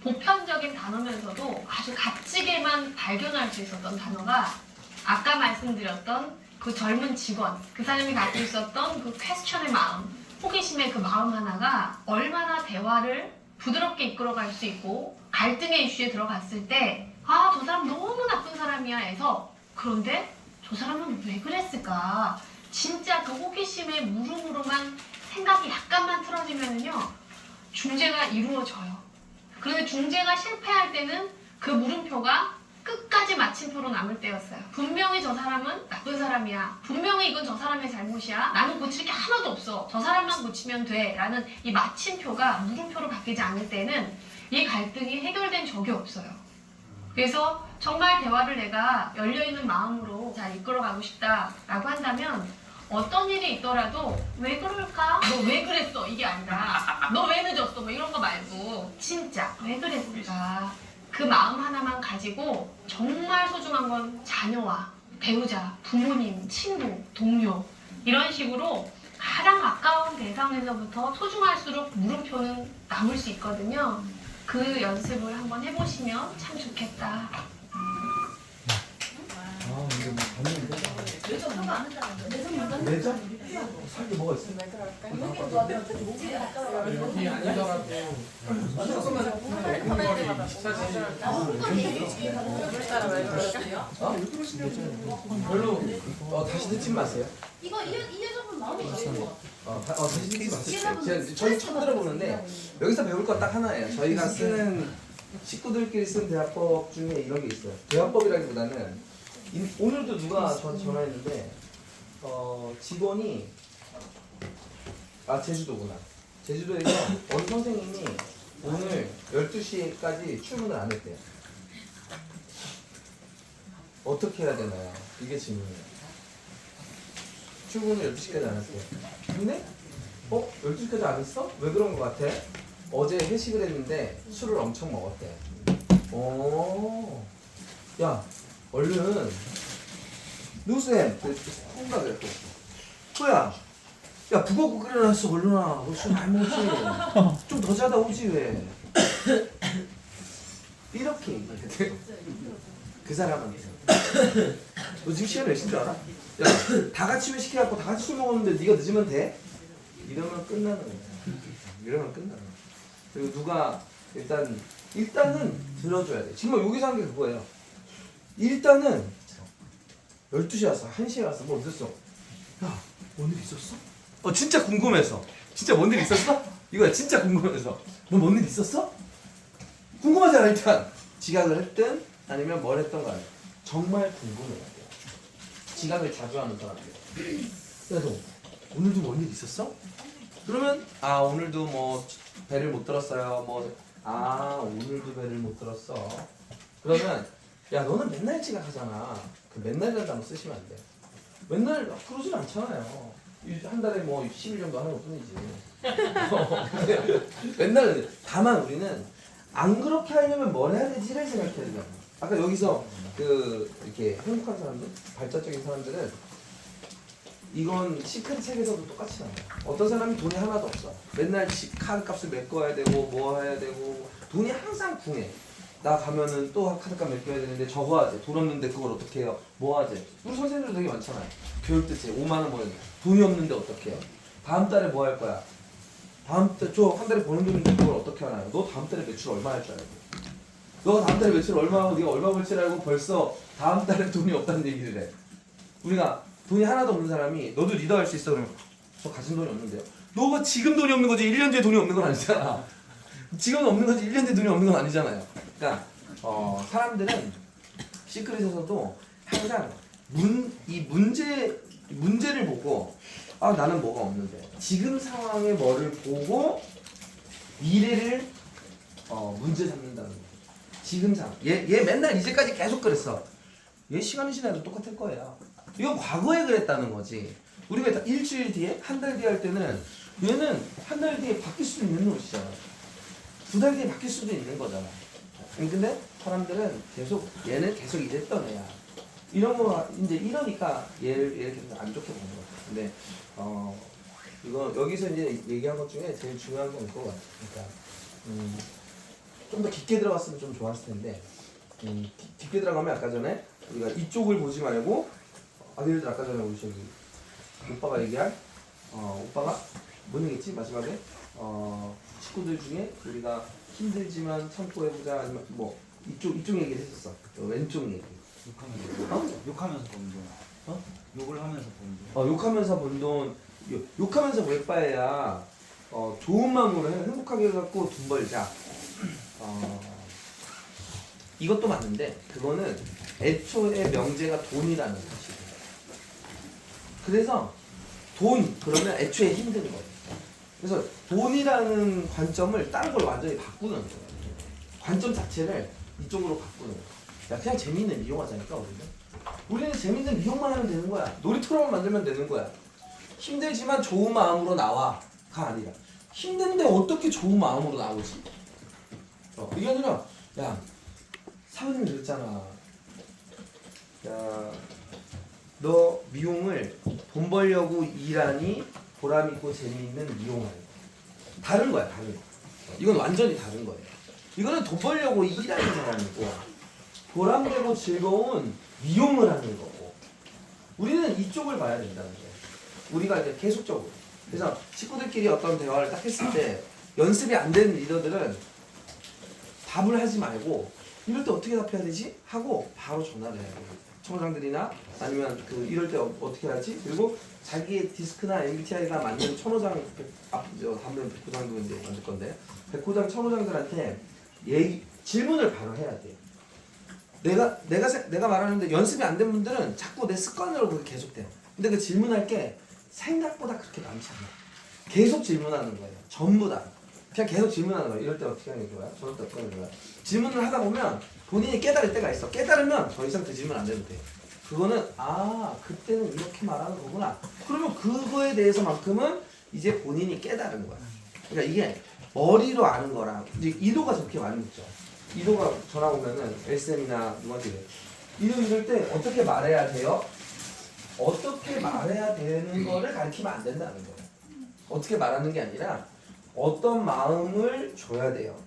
보편적인 단어면서도 아주 값지게만 발견할 수 있었던 단어가 아까 말씀드렸던 그 젊은 직원, 그 사람이 갖고 있었던 그 퀘스천의 마음, 호기심의 그 마음 하나가 얼마나 대화를 부드럽게 이끌어갈 수 있고 갈등의 이슈에 들어갔을 때 아, 저 사람 너무 나쁜 사람이야 해서 그런데 저 사람은 왜 그랬을까? 진짜 그 호기심의 물음으로만 생각이 약간만 틀어지면은요 중재가 이루어져요. 그런데 중재가 실패할 때는 그 물음표가 끝까지 마침표로 남을 때였어요. 분명히 저 사람은 나쁜 사람이야. 분명히 이건 저 사람의 잘못이야. 나는 고칠 게 하나도 없어. 저 사람만 고치면 돼. 라는 이 마침표가 물음표로 바뀌지 않을 때는 이 갈등이 해결된 적이 없어요. 그래서 정말 대화를 내가 열려있는 마음으로 잘 이끌어가고 싶다라고 한다면 어떤 일이 있더라도 왜 그럴까? 너 왜 그랬어? 이게 아니라 너 왜 늦었어? 뭐 이런 거 말고 진짜 왜 그랬을까? 그 마음 하나만 가지고 정말 소중한 건 자녀와 배우자, 부모님, 친구, 동료 이런 식으로 가장 가까운 대상에서부터 소중할수록 물음표는 남을 수 있거든요. 그 연습을 한번 해보시면 참 좋겠다. 아 근데 뭐 봤는데 내장? 살게 뭐가 있어? 여기 아니더라도 별로 다시 듣지 마세요. 이거 이 여자분 마음에 들어요. 다시 듣지 마세요. 저희 처음 들어보는데 여기서 배울 건 딱 하나예요. 저희가 쓰는 식구들끼리 쓰는 대화법 중에 이런 게 있어요. 대화법이라기보다는 오늘도 누가 저한테 전화했는데 직원이 제주도구나. 제주도에서 어느 선생님이 오늘 12시까지 출근을 안 했대요. 어떻게 해야 되나요? 이게 질문이에요. 출근을 12시까지 안 했대요. 근데 12시까지 안 했어? 왜 그런 거 같아? 어제 회식을 했는데 술을 엄청 먹었대. 야 얼른 누구쌤 뭔가 그랬고 뭐야 야 북어국 끓여놨어 얼른 와 술 많이 먹었지 좀 더 자다 오지 왜 이렇게 얘기해야 돼. 그 사람한테 너 지금 시간 몇 시인 줄 알아? 야 다 같이 회식해갖고 다 같이 술 먹었는데 네가 늦으면 돼? 이러면 끝나는 거야. 이러면 끝나는 거야. 그리고 누가 일단은 들어줘야 돼. 지금 여기서 한 게 그거예요. 일단은 12시에 왔어, 1시에 왔어, 뭐 어땠어? 야, 뭔 일 있었어? 진짜 궁금해서. 진짜 뭔 일 있었어? 이거야, 진짜 궁금해서. 너 뭔 일 있었어? 궁금하잖아, 일단. 지각을 했든 아니면 뭘 했던 거 아니야. 정말 궁금해야 돼요. 지각을 자주 하는 사람들. 야, 너 오늘도 뭔 일 있었어? 그러면 오늘도 뭐 배를 못 들었어요. 오늘도 배를 못 들었어. 그러면 야 너는 맨날 지각하잖아. 그 맨날이라는 단어 쓰시면 안 돼. 맨날 그러진 않잖아요. 한 달에 뭐 10일 정도 하는 것 뿐이지. 맨날 다만 우리는 안 그렇게 하려면 뭘 해야 되지를 생각해야 돼요. 아까 여기서 이렇게 행복한 사람들, 발전적인 사람들은 이건 시크릿 책에서도 똑같이 나와요. 어떤 사람이 돈이 하나도 없어. 맨날 카드 값을 메꿔야 되고 뭐 해야 되고 돈이 항상 궁해. 나 가면은 또 카드값 메꿔야 되는데 저거 하지. 돈 없는데 그걸 어떻게 해요? 뭐 하지? 우리 선생님들 되게 많잖아요. 교육 때째 5만 원 버는 돈이 없는데 어떻게 해요? 다음 달에 뭐 할 거야? 다음 달 저 한 달에 버는 돈인데 그걸 어떻게 하나요? 너 다음 달에 매출 얼마 할 줄 알고? 너 다음 달에 매출 얼마 하고 네가 얼마 벌 줄 알고 벌써 다음 달에 돈이 없다는 얘기를 해. 우리가 돈이 하나도 없는 사람이 너도 리더 할 수 있어 그러면 저 가진 돈이 없는데요. 너가 지금 돈이 없는 거지 1년 뒤에 돈이 없는 건 아니잖아. 지금은 없는 거지 1년 뒤에 돈이 없는 건 아니잖아요. 그러니까 사람들은 시크릿에서도 항상 문제를 보고 아 나는 뭐가 없는데 지금 상황에 뭐를 보고 미래를 문제 삼는다는 거예요. 지금 상황. 얘 맨날 이제까지 계속 그랬어. 얘 시간이 지나도 똑같을 거야. 이건 과거에 그랬다는 거지. 우리가 일주일 뒤에 한 달 뒤에 할 때는 얘는 한 달 뒤에 바뀔 수도 있는 노릇이잖아. 2달 뒤에 바뀔 수도 있는 거잖아. 근데 사람들은 얘는 계속 이랬던 애야. 이런 거 이제 이러니까 얘를 계속 안 좋게 보는 거야. 근데 이거 여기서 이제 얘기한 것 중에 제일 중요한 건 그거 같아. 그러니까 좀 더 깊게 들어갔으면 좀 좋았을 텐데 깊게 들어가면 아까 전에 우리가 이쪽을 보지 말고 예를 들어 아까 전에 우리 저기 오빠가 얘기할 오빠가 뭔 얘기했지 마지막에 식구들 중에 우리가 힘들지만 참고 해보자 아니면 뭐 이쪽 얘기를 했었어. 왼쪽 얘기. 욕하면서 번 돈. 욕을 하면서 번 돈. 욕하면서 번 돈. 욕하면서 왜 빠야 좋은 마음으로 행복하게 해갖고 돈 벌자. 이것도 맞는데 그거는 애초에 명제가 돈이라는 사실이에요. 그래서 돈 그러면 애초에 힘든 거예요. 그래서 돈이라는 관점을 다른 걸 완전히 바꾸는 거예요. 관점 자체를 이쪽으로 바꾸는 거예요. 야 그냥 재밌는 이용하자니까 우리는 재밌는 이용만 하면 되는 거야. 놀이터로만 만들면 되는 거야. 힘들지만 좋은 마음으로 나와가 아니라 힘든데 어떻게 좋은 마음으로 나오지? 이게 아니라 야 사부님이 그랬잖아. 야 너 미용을 돈 벌려고 일하니 보람 있고 재미있는 미용하는 다른 거야. 다른 거. 이건 완전히 다른 거예요. 이거는 돈 벌려고 일하는 사람이고 보람되고 즐거운 미용을 하는 거고 우리는 이쪽을 봐야 된다는 거예요. 우리가 이제 계속적으로 그래서 식구들끼리 어떤 대화를 딱 했을 때 연습이 안 되는 리더들은 답을 하지 말고 이럴 때 어떻게 답해야 되지? 하고 바로 전화를 해야 돼요. 청장들이나 아니면 이럴 때 어떻게 하지? 그리고 자기의 디스크나 MBTI가 맞는 천호장 다음에 백호장도 이제 만들 건데 백호장 천호장들한테 질문을 바로 해야 돼요. 내가 말하는데 연습이 안 된 분들은 자꾸 내 습관으로 그게 계속돼요. 근데 그 질문할 게 생각보다 그렇게 많지 않아요. 계속 질문하는 거예요. 전부 다. 그냥 계속 질문하는 거예요. 이럴 때 어떻게 하는 게 좋아요? 저럴 때 어떻게 하는 게 좋아요? 질문을 하다 보면 본인이 깨달을 때가 있어. 깨달으면 더 이상 그 질문 안 해도 돼. 그거는 그때는 이렇게 말하는 거구나. 그러면 그거에 대해서만큼은 이제 본인이 깨달은 거야. 그러니까 이게 머리로 아는 거랑 이제 이도가 저렇게 많이 묻죠. 이도가 전화 오면은 SM이나 누구한테 이래. 이럴 때 어떻게 말해야 돼요? 어떻게 말해야 되는 거를 가르치면 안 된다는 거예요. 어떻게 말하는 게 아니라 어떤 마음을 줘야 돼요.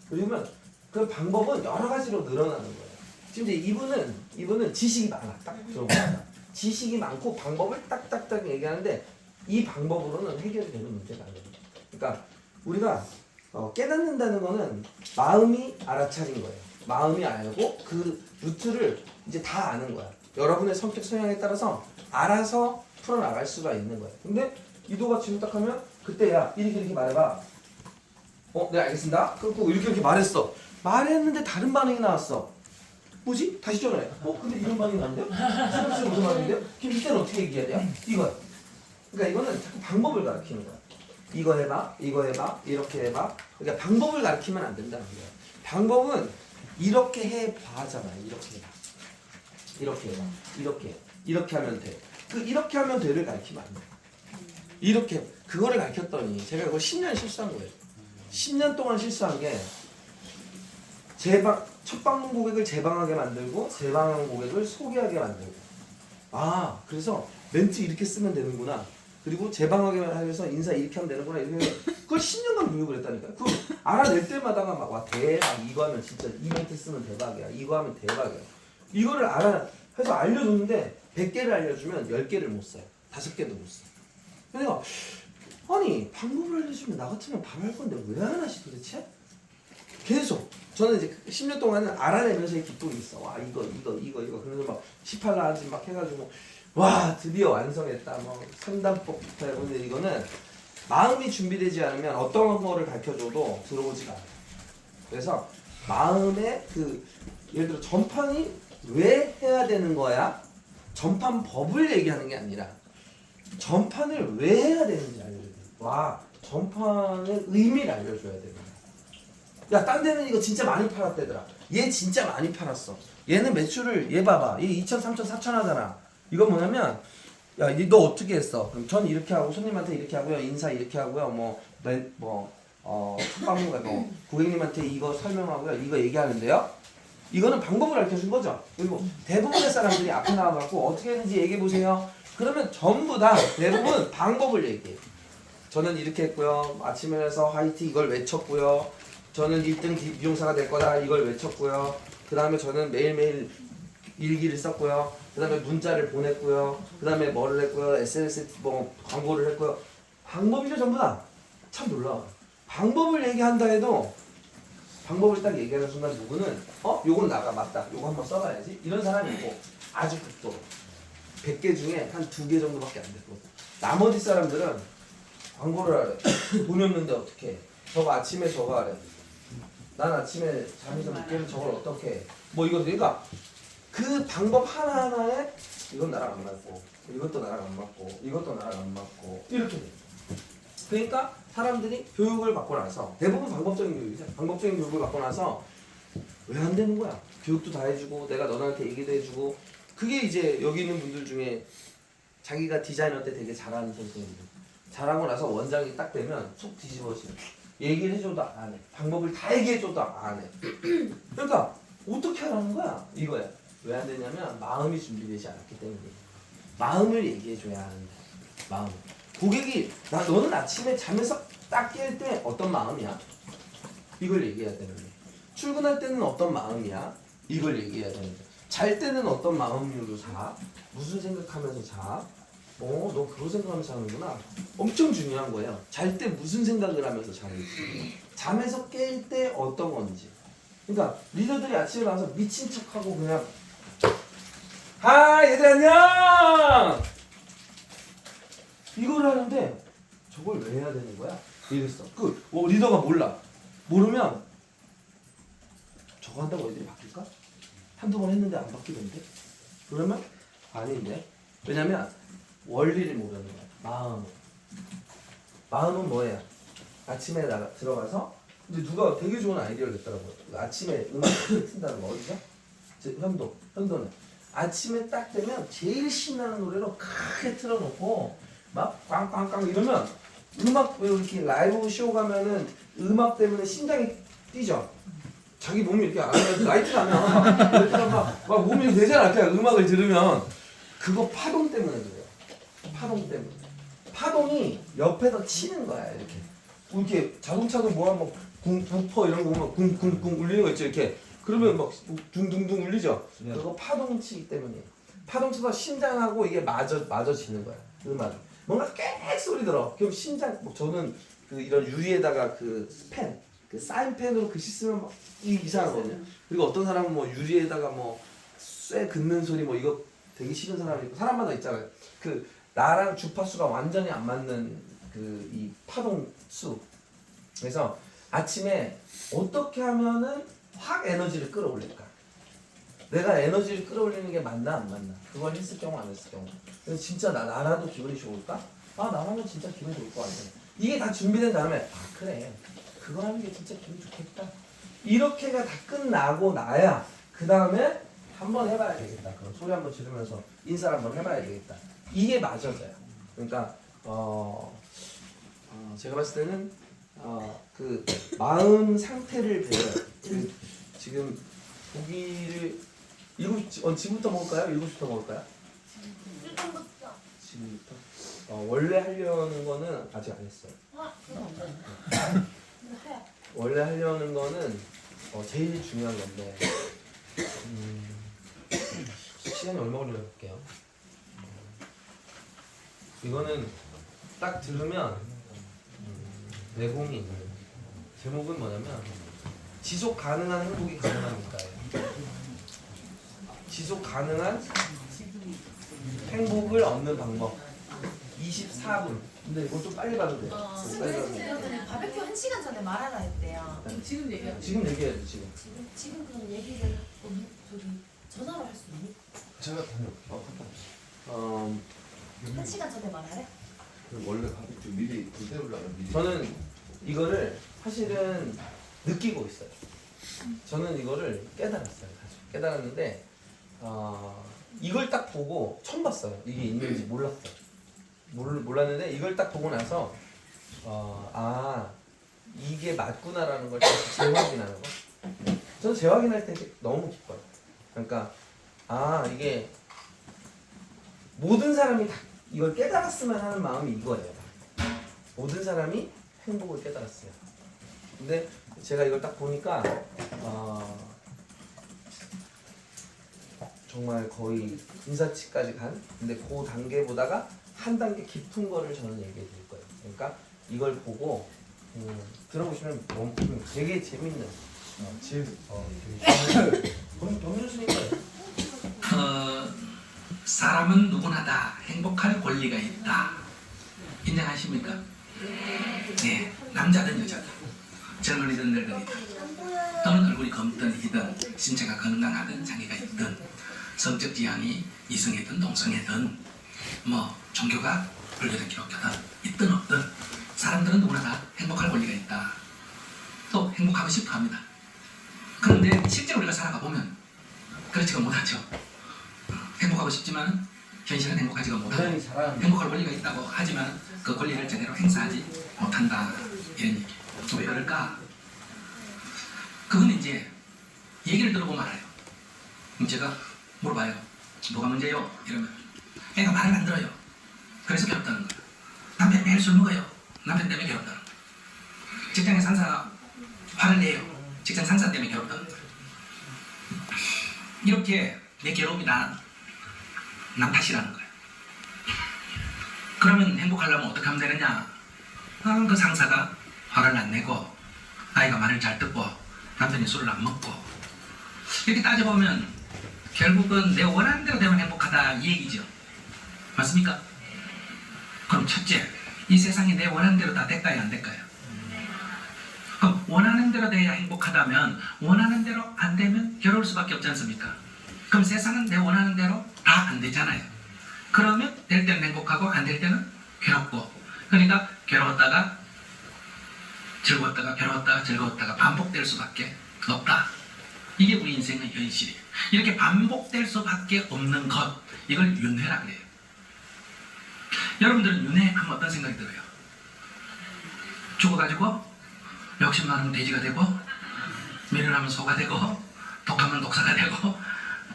그러면 그 방법은 여러 가지로 늘어나는 거예요. 지금 이제 이분은 지식이 많아. 딱 들어보니까 지식이 많고 방법을 딱딱딱 얘기하는데 이 방법으로는 해결이 되는 문제가 아니에요. 그러니까 우리가 깨닫는다는 거는 마음이 알아차린 거예요. 마음이 알고 그 루트를 이제 다 아는 거야. 여러분의 성격 성향에 따라서 알아서 풀어나갈 수가 있는 거예요. 근데 이도가 지금 딱 하면 그때 야 이렇게 말해봐. 네 알겠습니다. 그리고 이렇게 말했어. 말했는데 다른 반응이 나왔어. 뭐지? 다시 전화해. 근데 이런 반응이 나는데요? 생각해서 무슨 말인데요? 그럼 이때는 어떻게 얘기해야 돼요? 이거야. 그러니까 이거는 자꾸 방법을 가르치는 거야. 이거 해봐, 이렇게 해봐. 그러니까 방법을 가르치면 안 된다는 거야. 방법은 이렇게 해봐잖아요. 이렇게 해봐. 이렇게 해봐. 이렇게 하면 돼. 이렇게 하면 돼를 가르치면 안 돼. 이렇게 그거를 가르쳤더니 제가 그걸 10년 실수한 거예요. 10년 동안 실수한 게 첫 방문 고객을 재방하게 만들고 재방한 고객을 소개하게 만들고 그래서 멘트 이렇게 쓰면 되는구나. 그리고 재방하게 하면서 인사 이렇게 하면 되는구나. 이렇게 그걸 10년간 교육을 했다니까요. 그거 알아낼 때마다가 막 와 대박 이거 하면 진짜 이 멘트 쓰면 대박이야. 이거 하면 대박이야. 이거를 해서 알려줬는데 100개를 알려주면 10개를 못 써요. 5개도 못 써. 그래서 아니 방법을 알려주면 나 같으면 바로 할 건데 왜 안 하시 도대체? 계속 저는 이제 10년 동안은 알아내면서의 기쁨이 있어. 와 이거 그래서 막 18라 하지 막 해가지고 와 드디어 완성했다 뭐 상담법부터 해보는데 이거는 마음이 준비되지 않으면 어떤 거를 가르쳐줘도 들어오지가 않아. 그래서 마음의 그 예를 들어 전판이 왜 해야 되는 거야? 전판법을 얘기하는 게 아니라 전판을 왜 해야 되는지 알려줘야 돼. 와 전판의 의미를 알려줘야 돼. 야 딴 데는 이거 진짜 많이 팔았대더라. 얘 진짜 많이 팔았어. 얘는 매출을 얘 봐봐. 얘 2천, 3천, 4천 하잖아. 이건 뭐냐면 야 너 어떻게 했어? 그럼 전 이렇게 하고 손님한테 이렇게 하고요. 인사 이렇게 하고요. 첫방문가 고객님한테 이거 설명하고요. 이거 얘기하는데요. 이거는 방법을 알려준 거죠. 그리고 대부분의 사람들이 앞에 나와갖고 어떻게 했는지 얘기해 보세요. 그러면 전부 다 대부분 방법을 얘기해. 저는 이렇게 했고요. 아침에 해서 화이트 이걸 외쳤고요. 저는 1등 미용사가 될 거다 이걸 외쳤고요. 그 다음에 저는 매일매일 일기를 썼고요. 그 다음에 문자를 보냈고요. 그 다음에 뭐를 했고요. SNS 광고를 했고요. 방법이죠 전부 다. 참 놀라워. 방법을 얘기한다 해도 방법을 딱 얘기하는 순간 누구는 요건 나가 맞다. 요거 한번 써봐야지. 이런 사람이 있고 아주 극도로 100개 중에 한 2개 정도밖에 안 됐고 나머지 사람들은 광고를 하래. 돈이 없는데 어떻게 해. 저거 아침에 저거 하래. 난 아침에 잠에서 못 깨면 저걸 어떻게 해. 뭐 이거 그러니까 그 방법 하나하나에 이건 나랑 안 맞고 이것도 나랑 안 맞고 이것도 나랑 안 맞고 이렇게 돼. 그러니까 사람들이 교육을 받고 나서 대부분 방법적인 교육이죠. 방법적인 교육을 받고 나서 왜 안 되는 거야? 교육도 다 해주고 내가 너네한테 얘기도 해주고 그게 이제 여기 있는 분들 중에 자기가 디자이너 때 되게 잘하는 선생님들 잘하고 나서 원장이 딱 되면 속 뒤집어지는 얘기를 해줘도 안 해. 방법을 다 얘기해줘도 안 해. 그러니까 어떻게 하라는 거야? 이거야. 왜 안 되냐면 마음이 준비되지 않았기 때문이에요. 마음을 얘기해줘야 하는데 마음. 고객이 너는 아침에 잠에서 딱 깰 때 어떤 마음이야? 이걸 얘기해야 되는데 출근할 때는 어떤 마음이야? 이걸 얘기해야 되는데 잘 때는 어떤 마음으로 자? 무슨 생각하면서 자? 너 그런 생각하면서 자는구나. 엄청 중요한 거예요. 잘 때 무슨 생각을 하면서 자는지 잠에서 깰 때 어떤 건지. 그러니까 리더들이 아침에 나와서 미친 척하고 그냥 얘들 안녕! 이걸 하는데 저걸 왜 해야 되는 거야? 이랬어. 리더가 몰라. 모르면 저거 한다고 애들이 바뀔까? 한두 번 했는데 안 바뀌던데? 그러면 아닌데? 왜냐면 원리를 모르는 거야. 마음은 뭐예요? 아침에 들어가서 이제 누가 되게 좋은 아이디어를 냈더라고요. 아침에 음악 튼다는 거 어디죠? 현도는 아침에 딱 되면 제일 신나는 노래로 크게 틀어놓고 막 꽝꽝꽝 이러면 음악 왜 이렇게 라이브 쇼 가면은 음악 때문에 심장이 뛰죠. 자기 몸이 이렇게 안 하면 라이트가 안 나와. 막 몸이 되잖아. 그냥 음악을 들으면 그거 파동 때문에 그래요. 파동 때문에. 파동이 옆에서 치는 거야 이렇게 자동차도 뭐하면 부퍼 이런 거 보면 쿵쿵쿵 울리는 거 있죠 이렇게. 그러면 막 둥둥둥 울리죠. 그거 파동 치기 때문이에요. 파동 쳐서 심장하고 이게 맞아지는 거야. 음악이. 뭔가 깨 소리 들어. 그럼 심장 저는 이런 유리에다가 펜, 사인펜으로 글씨 쓰면 막 이상하거든요. 그리고 어떤 사람은 뭐 유리에다가 쇠 긋는 소리 이거 되게 싫은 사람이 있고 사람마다 있잖아요. 나랑 주파수가 완전히 안 맞는 이 파동 수. 그래서 아침에 어떻게 하면은 확 에너지를 끌어올릴까? 내가 에너지를 끌어올리는 게 맞나 안 맞나? 그걸 했을 경우 안 했을 경우. 그래서 진짜 나라도 기분이 좋을까? 나라면 진짜 기분이 좋을 것 같아. 이게 다 준비된 다음에 그래 그거 하는 게 진짜 기분 좋겠다. 이렇게가 다 끝나고 나야 그 다음에 한번 해봐야 되겠다. 그럼 소리 한번 지르면서 인사를 한번 해봐야 되겠다. 이게 맞아져요. 그러니까 제가 봤을 때는 마음 상태를 배워요. 지금 고기를 지금부터 먹을까요? 7시부터 먹을까요? 지금부터? 원래 하려는 거는 아직 안 했어요. 원래 하려는 거는 제일 중요한 건데 시간이 얼마 걸리나 볼게요. 이거는 딱 들으면 내공이 있는 제목은 뭐냐면 지속 가능한 행복이 가능합니까? 지속 가능한 행복을 얻는 방법 24분. 근데 이거 좀 빨리 가도 돼. 좀 빨리 가도 돼. 그러면 바베큐 1시간 전에 말하라 했대요. 지금 얘기해. 지금 얘기해야 돼 지금. 지금 그럼 얘기를 저기 전화로 할 수 있니? 제가 다녀올게요. 어, 1시간 전에 말하래? 원래 바비큐 미리 불 때우려면 미리. 저는 이거를 사실은 느끼고 있어요. 저는 이거를 깨달았어요. 사실 깨달았는데 이걸 딱 보고 처음 봤어요. 이게 있는지 몰랐어요. 몰랐는데 이걸 딱 보고 나서 이게 맞구나라는 걸 재확인하는 거. 저는 재확인할 때 너무 기뻐요. 그러니까 이게 모든 사람이 다 이걸 깨달았으면 하는 마음이 이거예요. 모든 사람이 행복을 깨달았어요. 근데 제가 이걸 딱 보니까 정말 거의 인사치까지 간, 근데 그 단계보다가 한 단계 깊은 거를 저는 얘기해 드릴 거예요. 그러니까 이걸 보고 들어보시면 너무 되게 재밌는 범준수니까요. 사람은 누구나 다 행복할 권리가 있다. 인정하십니까? 네, 남자든 여자든, 젊은이든 늙은이든, 또는 얼굴이 검든 희든, 신체가 건강하든 장애가 있든, 성적 지향이 이성이든 동성애든, 종교가 불교든 기독교든 있든 없든 사람들은 누구나 다 행복할 권리가 있다. 또 행복하고 싶어 합니다. 그런데 실제 우리가 살아가 보면 그렇지가 못하죠. 행복하고 싶지만 현실은 행복하지가 못하고 행복할 권리가 있다고 하지만 그 권리를 제대로 행사하지 못한다. 이런 얘기. 왜 그럴까? 그건 이제 얘기를 들어보면 알아요. 그럼 제가 물어봐요. 뭐가 문제요? 이러면 애가 말을 안 들어요. 그래서 괴롭다는 거예요. 남편 매일 술 먹어요. 남편 때문에 괴롭다는 거예요. 직장에 상사가 화를 내요. 직장 상사 때문에 괴롭다는 거예요. 이렇게 내 괴롭이 남 탓이라는 거예요. 그러면 행복하려면 어떻게 하면 되느냐? 그 상사가 화를 안 내고 아이가 말을 잘 듣고 남편이 술을 안 먹고 이렇게 따져보면 결국은 내 원하는 대로 되면 행복하다 이 얘기죠. 맞습니까? 그럼 첫째, 이 세상이 내 원하는 대로 다 될까요? 안 될까요? 그럼 원하는 대로 돼야 행복하다면 원하는 대로 안 되면 괴로울 수밖에 없지 않습니까? 그럼 세상은 내 원하는 대로 다 안 되잖아요. 그러면 될 때는 행복하고 안 될 때는 괴롭고, 그러니까 괴로웠다가 즐거웠다가 괴로웠다가 즐거웠다가 반복될 수밖에 없다. 이게 우리 인생의 현실이에요. 이렇게 반복될 수밖에 없는 것, 이걸 윤회라고 해요. 여러분들은 윤회하면 어떤 생각이 들어요? 죽어가지고 욕심 많으면 돼지가 되고 미련하면 소가 되고 독하면 독사가 되고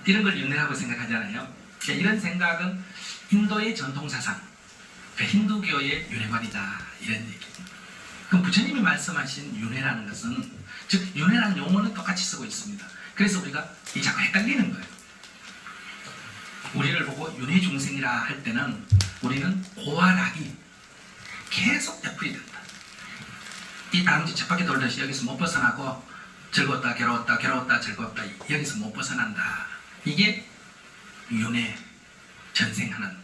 이런 걸 윤회라고 생각하잖아요. 이런 생각은 인도의 전통사상, 힌두교의 윤회관이다 이런 얘기. 그럼 부처님이 말씀하신 윤회라는 것은, 즉 윤회라는 용어는 똑같이 쓰고 있습니다. 그래서 우리가 이 자꾸 헷갈리는 거예요. 우리를 보고 윤회 중생이라 할 때는 우리는 고와 낙이 계속 되풀이 된다. 이 다람쥐 쳇바퀴 돌듯이 여기서 못 벗어나고 즐거웠다 괴로웠다 괴로웠다 즐거웠다 여기서 못 벗어난다. 이게 윤회 전생하는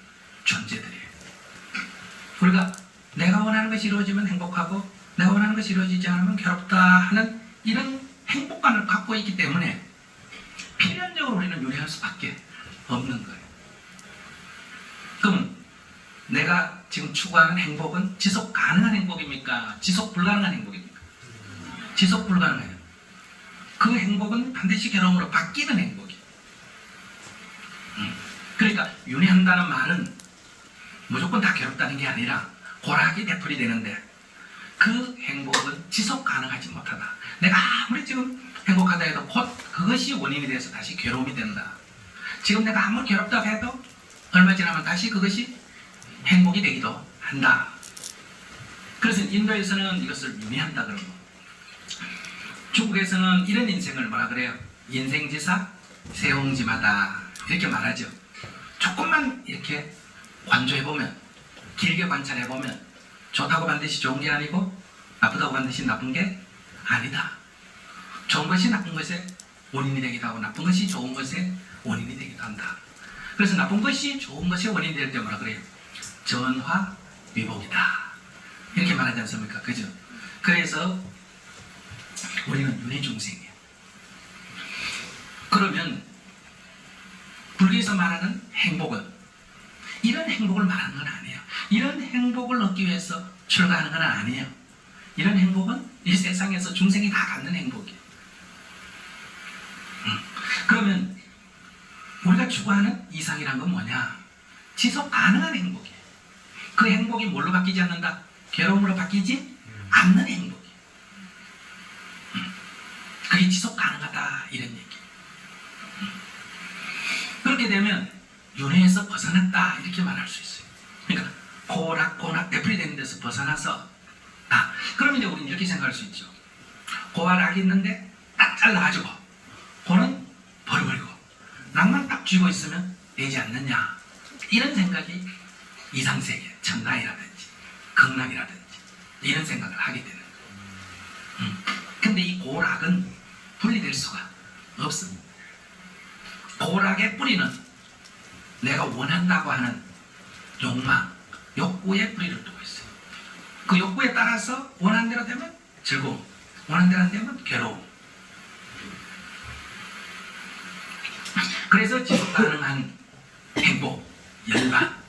존재들이에요. 우리가 내가 원하는 것이 이루어지면 행복하고 내가 원하는 것이 이루어지지 않으면 괴롭다 하는 이런 행복감을 갖고 있기 때문에 필연적으로 우리는 윤회할 수밖에 없는 거예요. 그럼 내가 지금 추구하는 행복은 지속 가능한 행복입니까? 지속 불가능한 행복입니까? 지속 불가능해요. 그 행복은 반드시 괴로움으로 바뀌는 행복이에요. 그러니까 윤회한다는 말은 무조건 다 괴롭다는 게 아니라 고락이 되풀이 되는데 그 행복은 지속 가능하지 못하다. 내가 아무리 지금 행복하다 해도 곧 그것이 원인이 돼서 다시 괴로움이 된다. 지금 내가 아무리 괴롭다고 해도 얼마 지나면 다시 그것이 행복이 되기도 한다. 그래서 인도에서는 이것을 윤회한다 그러고, 중국에서는 이런 인생을 뭐라 그래요? 인생지사 세옹지마다 이렇게 말하죠. 조금만 이렇게 관조해보면, 길게 관찰해보면 좋다고 반드시 좋은 게 아니고 나쁘다고 반드시 나쁜 게 아니다. 좋은 것이 나쁜 것의 원인이 되기도 하고 나쁜 것이 좋은 것의 원인이 되기도 한다. 그래서 나쁜 것이 좋은 것의 원인이 될 때 뭐라 그래요? 전화위복이다. 이렇게 말하지 않습니까? 그죠? 그래서 우리는 윤회 중생이에요. 그러면 불교에서 말하는 행복은 이런 행복을 말하는 건 아니에요. 이런 행복을 얻기 위해서 출가하는 건 아니에요. 이런 행복은 이 세상에서 중생이 다 갖는 행복이에요. 그러면 우리가 추구하는 이상이란 건 뭐냐? 지속 가능한 행복이에요. 그 행복이 뭘로 바뀌지 않는다? 괴로움으로 바뀌지 않는 행복이에요. 그게 지속 가능하다 이런 얘기예요. 그렇게 되면 윤회에서 벗어났다 이렇게 말할 수 있어요. 그러니까 고락 되풀이되는 데서 벗어나서 그럼 이제 우리는 이렇게 생각할 수 있죠. 고와 락이 있는데 딱 잘라가지고 고는 버려버리고 락만 딱 쥐고 있으면 되지 않느냐 이런 생각이 이상세계, 천락이라든지 극락이라든지 이런 생각을 하게 되는 거예요. 근데 이 고락은 분리될 수가 없습니다. 고락의 뿌리는 내가 원한다고 하는 욕망, 욕구의 뿌리를 두고 있어요. 그 욕구에 따라서 원하는 대로 되면 즐거움, 원하는 대로 안 되면 괴로움. 그래서 지속 가능한 행복, 열반.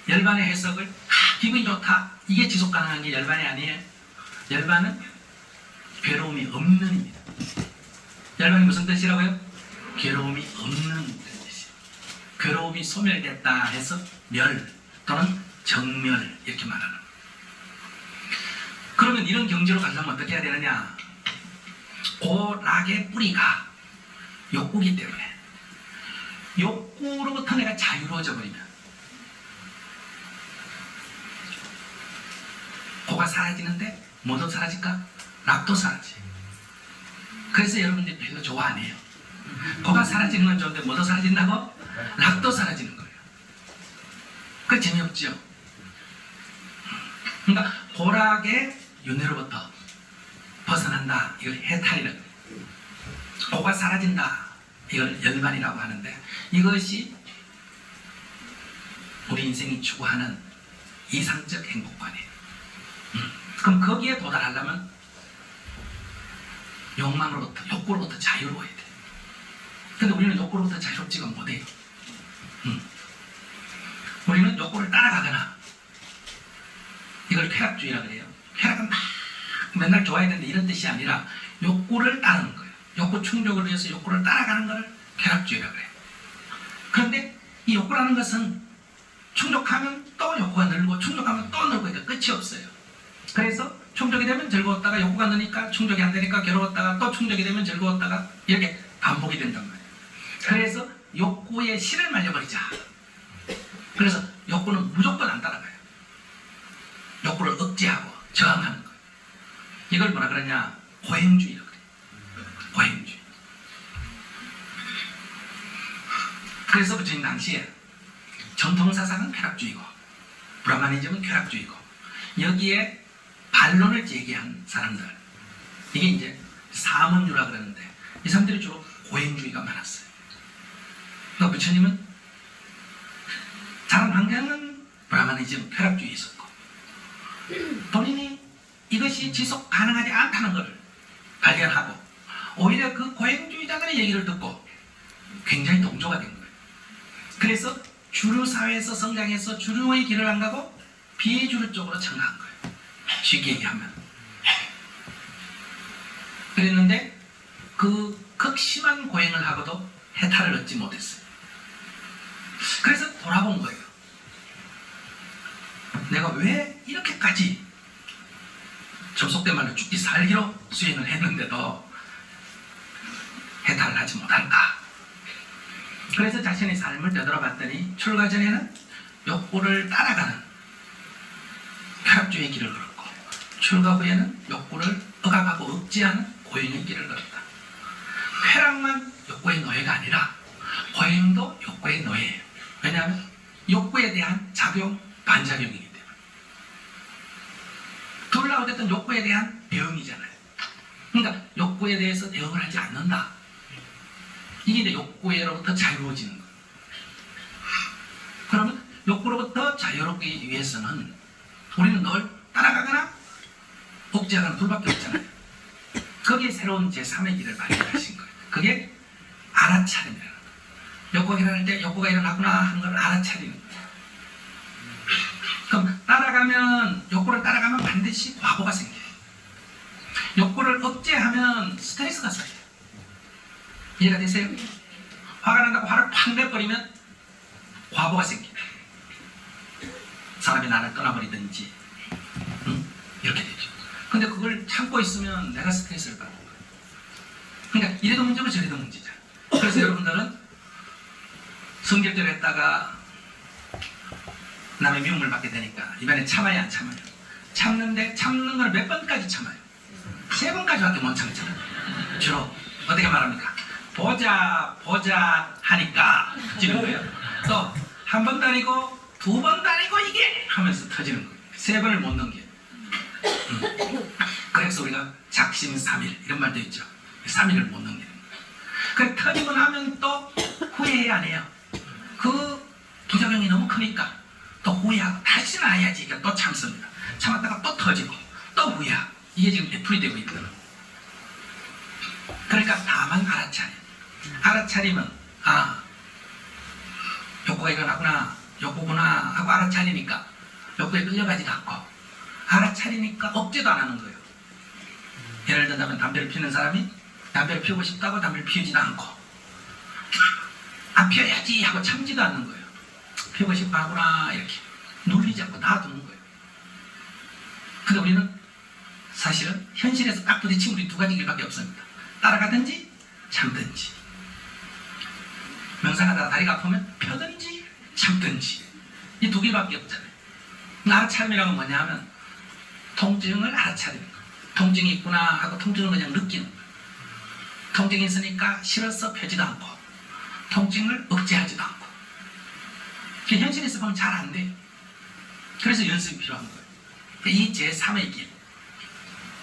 열반의 해석을 기분이 좋다. 이게 지속 가능한 게 열반이 아니에요. 열반은 괴로움이 없는 입니다. 열반이 무슨 뜻이라고요? 괴로움이 없는 뜻이에요. 괴로움이 소멸됐다 해서 멸 또는 정멸 이렇게 말하는 거예요. 그러면 이런 경지로 가려면 어떻게 해야 되느냐? 고락의 뿌리가 욕구기 때문에 욕구로부터 내가 자유로워져 버리면 고가 사라지는데 뭐도 사라질까? 락도 사라지. 그래서 여러분들이 별로 좋아 안 해요. 고가 사라지는 건 좋은데 뭐도 사라진다고? 락도 사라지는 거예요. 그 재미없죠? 그러니까 고락의 윤회로부터 벗어난다. 이걸 해탈이라고 해요. 고가 사라진다. 이걸 열반이라고 하는데 이것이 우리 인생이 추구하는 이상적 행복관이에요. 그럼 거기에 도달하려면 욕망으로부터, 욕구로부터 자유로워야 돼. 근데 우리는 욕구로부터 자유롭지가 못해요. 우리는 욕구를 따라가거나 이걸 쾌락주의라고 그래요. 쾌락은 막 맨날 좋아야 되는데 이런 뜻이 아니라 욕구를 따르는 거예요. 욕구 충족을 위해서 욕구를 따라가는 것을 쾌락주의라고 그래요. 그런데 이 욕구라는 것은 충족하면 또 욕구가 늘고 충족하면 또 늘고 그러니까 끝이 없어요. 그래서 충족이 되면 즐거웠다가 욕구가 느니까 충족이 안 되니까 괴로웠다가 또 충족이 되면 즐거웠다가 이렇게 반복이 된단 말이에요. 그래서 욕구의 실을 말려버리자. 그래서 욕구는 무조건 안 따라가요. 욕구를 억제하고 저항하는 거예요. 이걸 뭐라 그러냐? 고행주의라고 그래요. 고행주의. 그래서 부처님 당시에 전통사상은 쾌락주의고 브라마니즘은 쾌락주의고 여기에 반론을 제기한 사람들 이게 이제 사문유라 그러는데 이 사람들이 주로 고행주의가 많았어요. 그러니까 부처님은 자란 환경은 브라마니즘 쾌락주의 있었고 본인이 이것이 지속 가능하지 않다는 것을 발견하고 오히려 그 고행주의자들의 얘기를 듣고 굉장히 동조가 된 거예요. 그래서 주류 사회에서 성장해서 주류의 길을 안 가고 비주류 쪽으로 청가한 거예요. 쉽게 얘기하면. 그랬는데 그 극심한 고행을 하고도 해탈을 얻지 못했어요. 그래서 돌아본 거예요. 내가 왜 이렇게까지 접속된 말로 죽기 살기로 수행을 했는데도 해탈을 하지 못할까? 그래서 자신의 삶을 되돌아봤더니 출가 전에는 욕구를 따라가는 쾌락주의 길을 걸었고 출가 후에는 욕구를 억압하고 억제하는 고행의 길을 걸었다. 쾌락만 욕구의 노예가 아니라 고행도 욕구의 노예예요. 왜냐하면 욕구에 대한 작용, 반작용이기 때문에. 둘 다 어쨌든 욕구에 대한 대응이잖아요. 그러니까 욕구에 대해서 대응을 하지 않는다. 이게 이제 욕구에로부터 자유로워지는 거예요. 그러면 욕구로부터 자유롭기 위해서는 우리는 늘 따라가거나 억제하거나 둘밖에 없잖아요. 거기에 새로운 제3의 길을 발견하신 거예요. 그게 알아차림이라는 거예요. 욕구가 일어날 때 욕구가 일어나구나 하는 걸 알아차리는 거예요. 그럼 욕구를 따라가면 반드시 과보가 생겨요. 욕구를 억제하면 스트레스가 쌓여요. 이해가 되세요? 화가 난다고 화를 팍 내버리면 과보가 생겨요. 사람이 나를 떠나버리든지 이렇게 되죠. 근데 그걸 참고 있으면 내가 스트레스를 받는 거예요. 그러니까 이래도 문제고 저래도 문제잖아요. 그래서 여러분들은 성질대로 했다가 남의 미움을 받게 되니까 이번에 참아야 안 참아요? 참는데 참는 걸 몇 번까지 참아요? 3번까지밖에 못 참잖아요. 주로 어떻게 말합니까? 보자 하니까 터지는 거예요. 또 한 번도 아니고 2번도 아니고 이게 하면서 터지는 거예요. 3번을 못 넘겨요. 그래서 우리가 작심삼일 이런 말도 있죠. 3일을 못 넘기는 거예요. 그래 터지고 나면 또 후회해야 안 해요. 그 부작용이 너무 크니까 또 후회하고 다시는 안 해야지. 그러니까 또 참습니다. 참았다가 또 터지고 또 후회하고 이게 지금 되풀이되고 있거든요. 그러니까 다만 알아차리면 욕구가 일어나구나 욕구구나 하고 알아차리니까 욕구에 끌려가지도 않고 알아차리니까 억제도 안 하는 거예요. 예를 들자면 담배를 피우는 사람이 담배를 피우고 싶다고 담배를 피우지도 않고 안 피워야지 하고 참지도 않는 거예요. 피우고 싶어 하구나 이렇게 눌리지 않고 놔두는 거예요. 근데 우리는 사실은 현실에서 딱 부딪히면 우리 2가지 길밖에 없습니다. 따라가든지 참든지. 명상하다가 다리가 아프면 펴든지 참든지. 이 2개밖에 없잖아요. 알아차림이라는 건 뭐냐 하면 통증을 알아차리는 거예요. 통증이 있구나 하고 통증을 그냥 느끼는 거예요. 통증이 있으니까 싫어서 펴지도 않고 통증을 억제하지도 않고. 현실에서 보면 잘 안 돼요. 그래서 연습이 필요한 거예요. 이 제3의 길.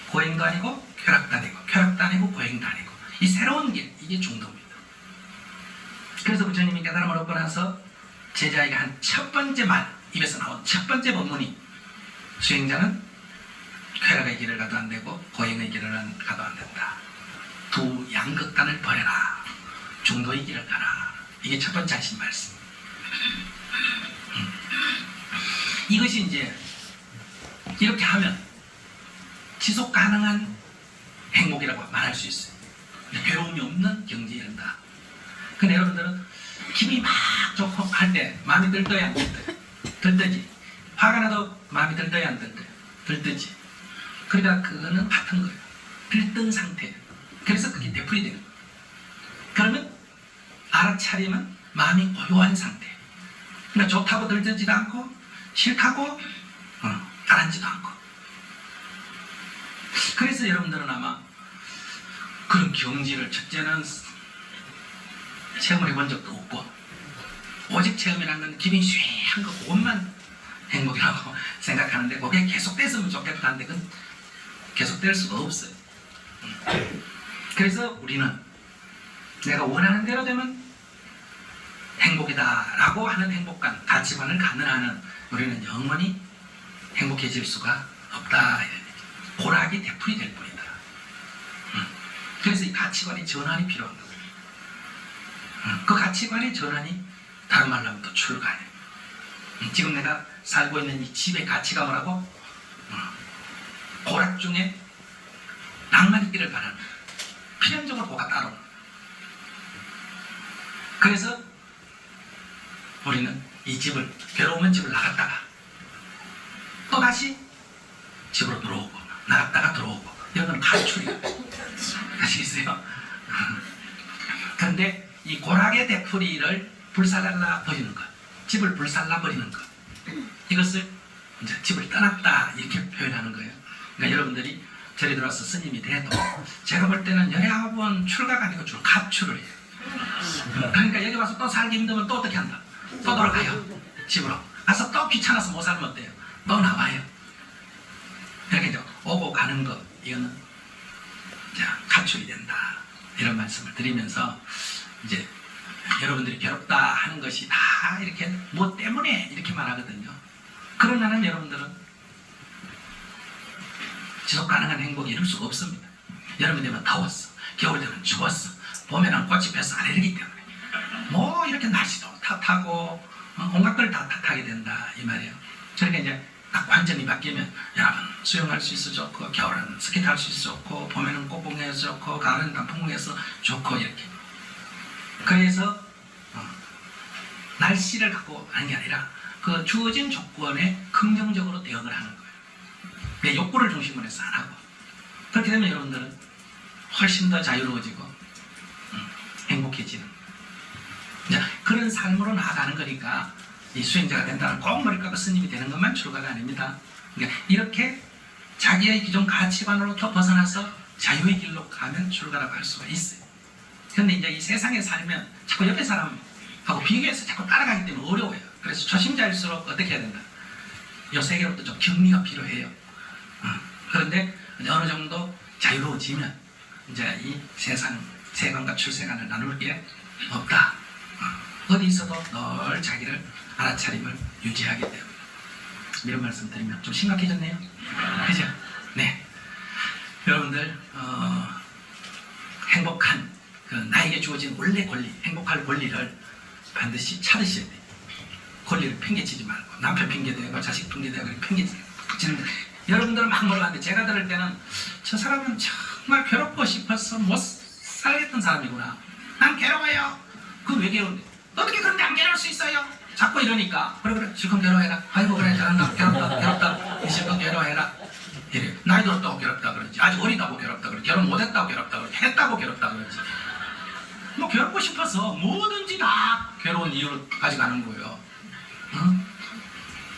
고행도 아니고 쾌락도 아니고 쾌락도 아니고 고행도 아니고 이 새로운 길, 이게 중도입니다. 그래서 부처님이 깨달음을 얻고 나서 제자에게 한 첫 번째 말, 입에서 나온 첫 번째 법문이 수행자는 쾌락의 길을 가도 안 되고 고행의 길을 가도 안 된다. 두 양극단을 버려라. 중도의 길을 가라. 이게 첫 번째 하신 말씀. 이것이 이제 이렇게 하면 지속 가능한 행복이라고 말할 수 있어요. 괴로움이 없는 경지에 이른다. 근데 여러분들은 기분이 막 좋고 할 때 마음이 들떠야 안 들떠요? 들떠지. 화가 나도 마음이 들떠야 안 들떠요? 들떠지. 그러니까 그거는 같은 거예요. 들뜬 상태예요. 그래서 그게 되풀이되는 거예요. 그러면 알아차리면 마음이 고요한 상태예요. 그러니까 좋다고 들뜨지도 않고 싫다고 가라앉지도 않고. 그래서 여러분들은 아마 그런 경지를 첫째는 체험을 해본 적도 없고 오직 체험이라는 건 기분이 쇠한 거 그것만 행복이라고 생각하는데 그게 계속됐으면 좋겠다는데 그건 계속될 수가 없어요. 그래서 우리는 내가 원하는 대로 되면 행복이다 라고 하는 행복관, 가치관을 갖는 한은 우리는 영원히 행복해질 수가 없다. 고락이 되풀이 될 뿐이다. 그래서 이 가치관의 전환이 필요한 거예요. 그 가치관의 전환이 다른 말로 하면 또 출가예요. 지금 내가 살고 있는 이 집의 가치가 뭐라고? 고락 중에 낭만 있기를 바라는 필연적으로 고가 따로. 그래서 우리는 이 집을 괴로우면 집을 나갔다가 또 다시 집으로 들어오고 나갔다가 들어오고 이런 건 가출이에요. 아시겠어요? 그런데 이 고락의 되풀이를 불살라 버리는 것, 집을 불살라 버리는 것, 이것을 이제 집을 떠났다 이렇게 표현하는 거예요. 그러니까 여러분들이 절에 들어와서 스님이 돼도 제가 볼 때는 19번 출가가 아니고 주로 가출을 해요. 그러니까 여기 와서 또 살기 힘들면 또 어떻게 한다? 또 돌아가요. 집으로. 가서 또 귀찮아서 못 살면 어때요? 또 나와요. 이렇게 이제 오고 가는 것, 이거는 이제 가출이 된다. 이런 말씀을 드리면서 이제 여러분들이 괴롭다 하는 것이 다 이렇게 뭐 때문에 이렇게 말하거든요. 그러나는 여러분들은 지속 가능한 행복이 이룰 수가 없습니다. 여름이 되면 더웠어, 겨울 되면 추웠어, 봄에는 꽃이 펴서 아래르기 때문에 뭐 이렇게 날씨도 탓하고 온갖 걸 다 탓하게 된다 이 말이에요. 그러니까 이제 딱 관점이 바뀌면 여러분 수영할 수 있어 좋고, 겨울은 스키 탈 수 있어 좋고, 봄에는 꽃봉에서 좋고, 가을은 단풍에서 좋고 이렇게. 그래서 날씨를 갖고 하는 게 아니라 그 주어진 조건에 긍정적으로 대응을 하는 거예요. 내 욕구를 중심으로 해서 안 하고. 그렇게 되면 여러분들은 훨씬 더 자유로워지고 행복해지는, 자, 그런 삶으로 나아가는 거니까 이 수행자가 된다는 꼭 머리깎아 스님이 되는 것만 출가가 아닙니다. 그러니까 이렇게 자기의 기존 가치관으로 벗어나서 자유의 길로 가면 출가라고 할 수가 있어요. 그런데 이제 이 세상에 살면 자꾸 옆에 사람하고 비교해서 자꾸 따라가기 때문에 어려워요. 그래서 초심자일수록 어떻게 해야 된다? 이 세계로부터 좀 격리가 필요해요. 그런데 어느 정도 자유로워지면 이제 이 세간과 출세간을 나눌 게 없다. 어디 있어도 늘 자기를 알아차림을 유지하게 돼요. 이런 말씀 드리면 좀 심각해졌네요. 그죠? 네. 여러분들 행복한 그 나에게 주어진 원래 권리, 행복할 권리를 반드시 찾으셔야 돼요. 권리를 팽개치지 말고 남편 핑계대고 자식 핑계대고 팽개치는, 여러분들은 막 몰랐는데 제가 들을 때는 저 사람은 정말 괴롭고 싶어서 못 살겠던 사람이구나. 난 괴로워요. 그 왜 괴로운데? 어떻게 그런데 안 괴로울 수 있어요? 자꾸 이러니까 그래 지금 괴로워해라. 아이고 그래 잘한다. 괴롭다. 이 실컷 괴로워해라. 이래. 나이 들었다고 괴롭다 그러지. 아직 어리다고 괴롭다 그러지. 결혼 못했다고 괴롭다 그러지. 했다고 괴롭다 그러지. 뭐 괴롭고 싶어서 뭐든지 다 괴로운 이유를 가져가는 거예요. 응?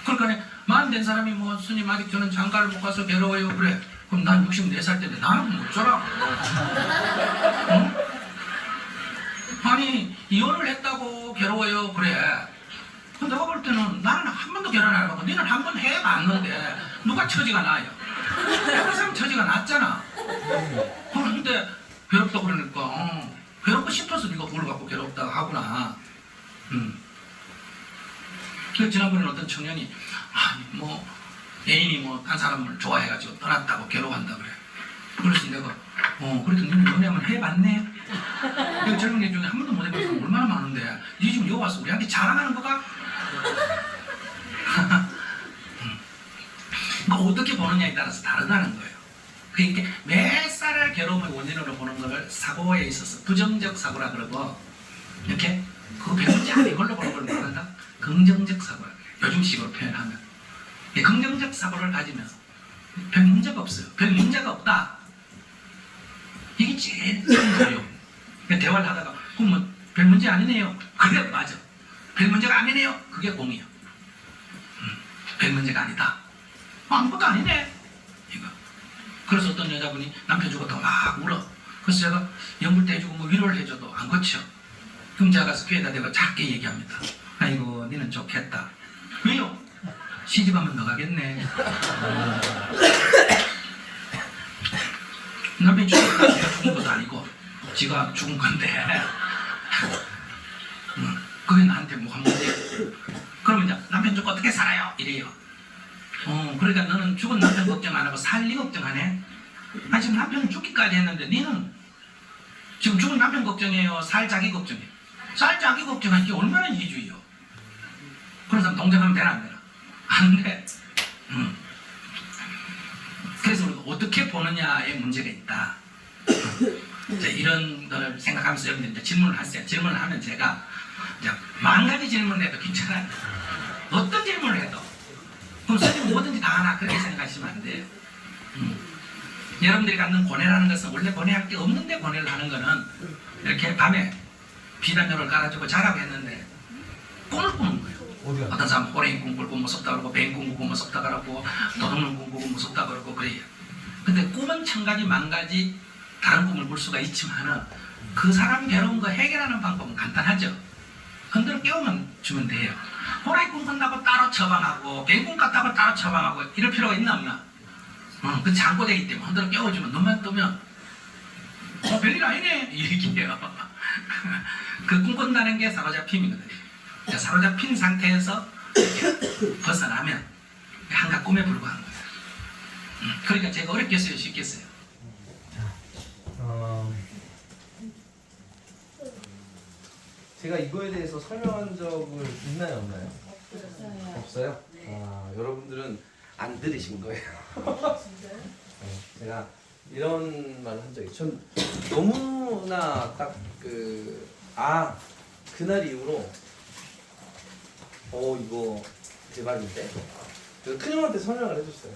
그러니까 만 된 사람이 뭐 스님 아직 저는 장가를 못 가서 괴로워요. 그래. 그럼 난 64살 때인데 나는 못 줘라. 응? 아니 이혼을 했다고 괴로워요. 그래. 내가 볼 때는 나는 한 번도 결혼 안 해봤고 너는 한 번 해봤는데 누가 처지가 나요? 그 사람 처지가 났잖아. 그런데 괴롭다고 그러니까 괴롭고 싶어서 네가 뭘 갖고 괴롭다고 하구나. 그 지난번에 어떤 청년이 뭐 애인이 뭐 한 사람을 좋아해가지고 떠났다고 괴로워한다 그래. 그래서 내가 그래도 너는 연애 한번 해봤네? 내가 젊은 애 중에 한 번도 못 해봤어. 얼마나 많은데 니 지금 여기 와서 우리한테 자랑하는 거가? 그러니까 어떻게 보느냐에 따라서 다르다는 거예요. 그러니까 몇 살을 괴로움의 원인으로 보는 것을 사고에 있어서 부정적 사고라 그러고, 이렇게 그거 배우지 않아 이걸로 보는 걸 뭐란다? 긍정적 사고라 그래요. 요즘식으로 표현하면. 긍정적 사고를 가지면 별 문제가 없어요. 별 문제가 없다. 이게 제일 좋은 거예요. 대화를 하다가 그럼 뭐 별 문제 아니네요. 그래 맞아. 별 문제가 아니네요. 그게 공이요. 별 문제가 아니다. 아무것도 아니네. 이거. 그래서 어떤 여자분이 남편 죽었다고 막 울어. 그래서 제가 연불도 해주고 뭐 위로를 해줘도 안 고쳐. 그럼 제가 가서 귀에다 대고 작게 얘기합니다. 아이고 니는 좋겠다. 왜요? 시집하면 나가겠네. 남편이 죽었다. 지가 죽은 것도 아니고 지가 죽은 건데 그게 나한테 뭐가 문제? 그러면 이제 남편 죽고 어떻게 살아요? 이래요. 그러니까 너는 죽은 남편 걱정 안 하고 살 리 걱정하네? 아니 지금 남편은 죽기까지 했는데 니는 지금 죽은 남편 걱정해요? 살 자기 걱정해요? 살 자기 걱정하는 게 얼마나 이기주의요? 그런 사람 동정하면 되나 안 되나? 안 돼. 그래서 우리가 어떻게 보느냐에 문제가 있다. 이제 이런 걸 생각하면서 여러분들 이제 질문을 하세요. 질문을 하면 제가 이제 10,000가지 질문을 해도 괜찮아요. 어떤 질문을 해도. 그럼 선생님 뭐든지 다 하나 그렇게 생각하시면 안 돼요. 여러분들이 갖는 고뇌라는 것은 원래 고뇌할 게 없는데 고뇌를 하는 거는 이렇게 밤에 비단료를 깔아주고 자라고 했는데 꿈을 꾸는 거예요. 어떤 사람은 호랭이 꿈꾸고 무섭다 그러고 뱀 꿈꾸고 무섭다 그러고 도둑놈 꿈꾸고 무섭다 그러고 그래요. 근데 꿈은 1000가지 10,000가지 다른 꿈을 꿀 수가 있지만은 그 사람 괴로운 거 해결하는 방법은 간단하죠. 흔들어 깨우면 주면 돼요. 호랑이 꿈 꾼다고 따로 처방하고 뱀 꿈 꿨다고 따로 처방하고 이럴 필요가 있나 없나? 그 잠꼬대기 때문에 흔들어 깨워주면 눈만 뜨면 별일 아니네 이 얘기예요. 그 꿈꾼다는 게 사로잡힘이거든요. 그러니까 사로잡힌 상태에서 벗어나면 한갖 꿈에 불과한 거예요. 그러니까 제가 어렵겠어요, 쉽겠어요? 제가 이거에 대해서 설명한 적은 있나요, 없나요? 없어요? 여러분들은 안 들으신 거예요. 제가 이런 말을 한 적이, 전 너무나 딱 그날 이후로 이거 대박인데? 그래서 큰형한테 설명을 해줬어요.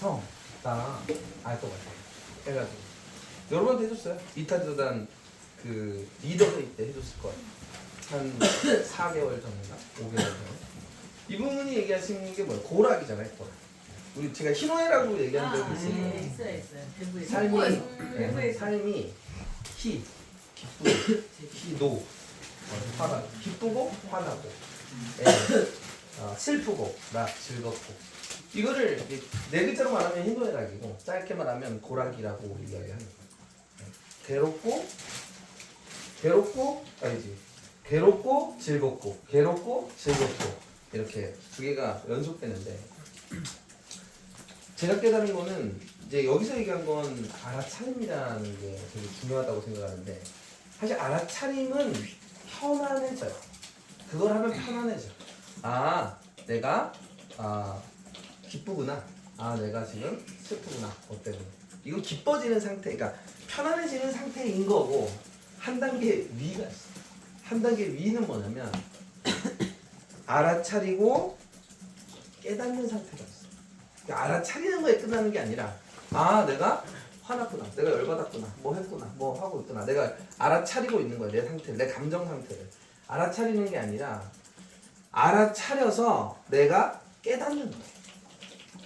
형, 나 알 것 같아. 해가지고 여러분한테 해줬어요. 이타저단 그 리더회의 때 해줬을 거예요. 한 4개월 전인가? 5개월 전에. 이분이 얘기하시는 게 뭐예요? 고락이잖아요, 고락. 우리 제가 희노애라고 얘기한 적이 있을 거예요. 있어요. 삶이 기쁘고 희노, 화가 기쁘고 화나고, 슬프고 즐겁고. 이거를 네 글자로 말하면 희노애락이고 짧게 말하면 고락이라고 이야기하는 거예요. 괴롭고 즐겁고, 괴롭고 즐겁고, 이렇게 두 개가 연속되는데, 제가 깨달은 거는 이제 여기서 얘기한 건 알아차림이라는 게 되게 중요하다고 생각하는데, 사실 알아차림은 편안해져요. 그걸 하면 편안해져. 내가 기쁘구나. 내가 지금 슬프구나. 어때요? 이건 기뻐지는 상태, 그러니까 편안해지는 상태인 거고, 한 단계 위가 있어. 한 단계 위는 뭐냐면 알아차리고 깨닫는 상태가 있어. 그러니까 알아차리는 거에 끝나는 게 아니라 내가 화났구나, 내가 열받았구나, 뭐 했구나, 뭐 하고 있구나, 내가 알아차리고 있는 거야. 내 상태를, 내 감정 상태를 알아차리는 게 아니라 알아차려서 내가 깨닫는 거야.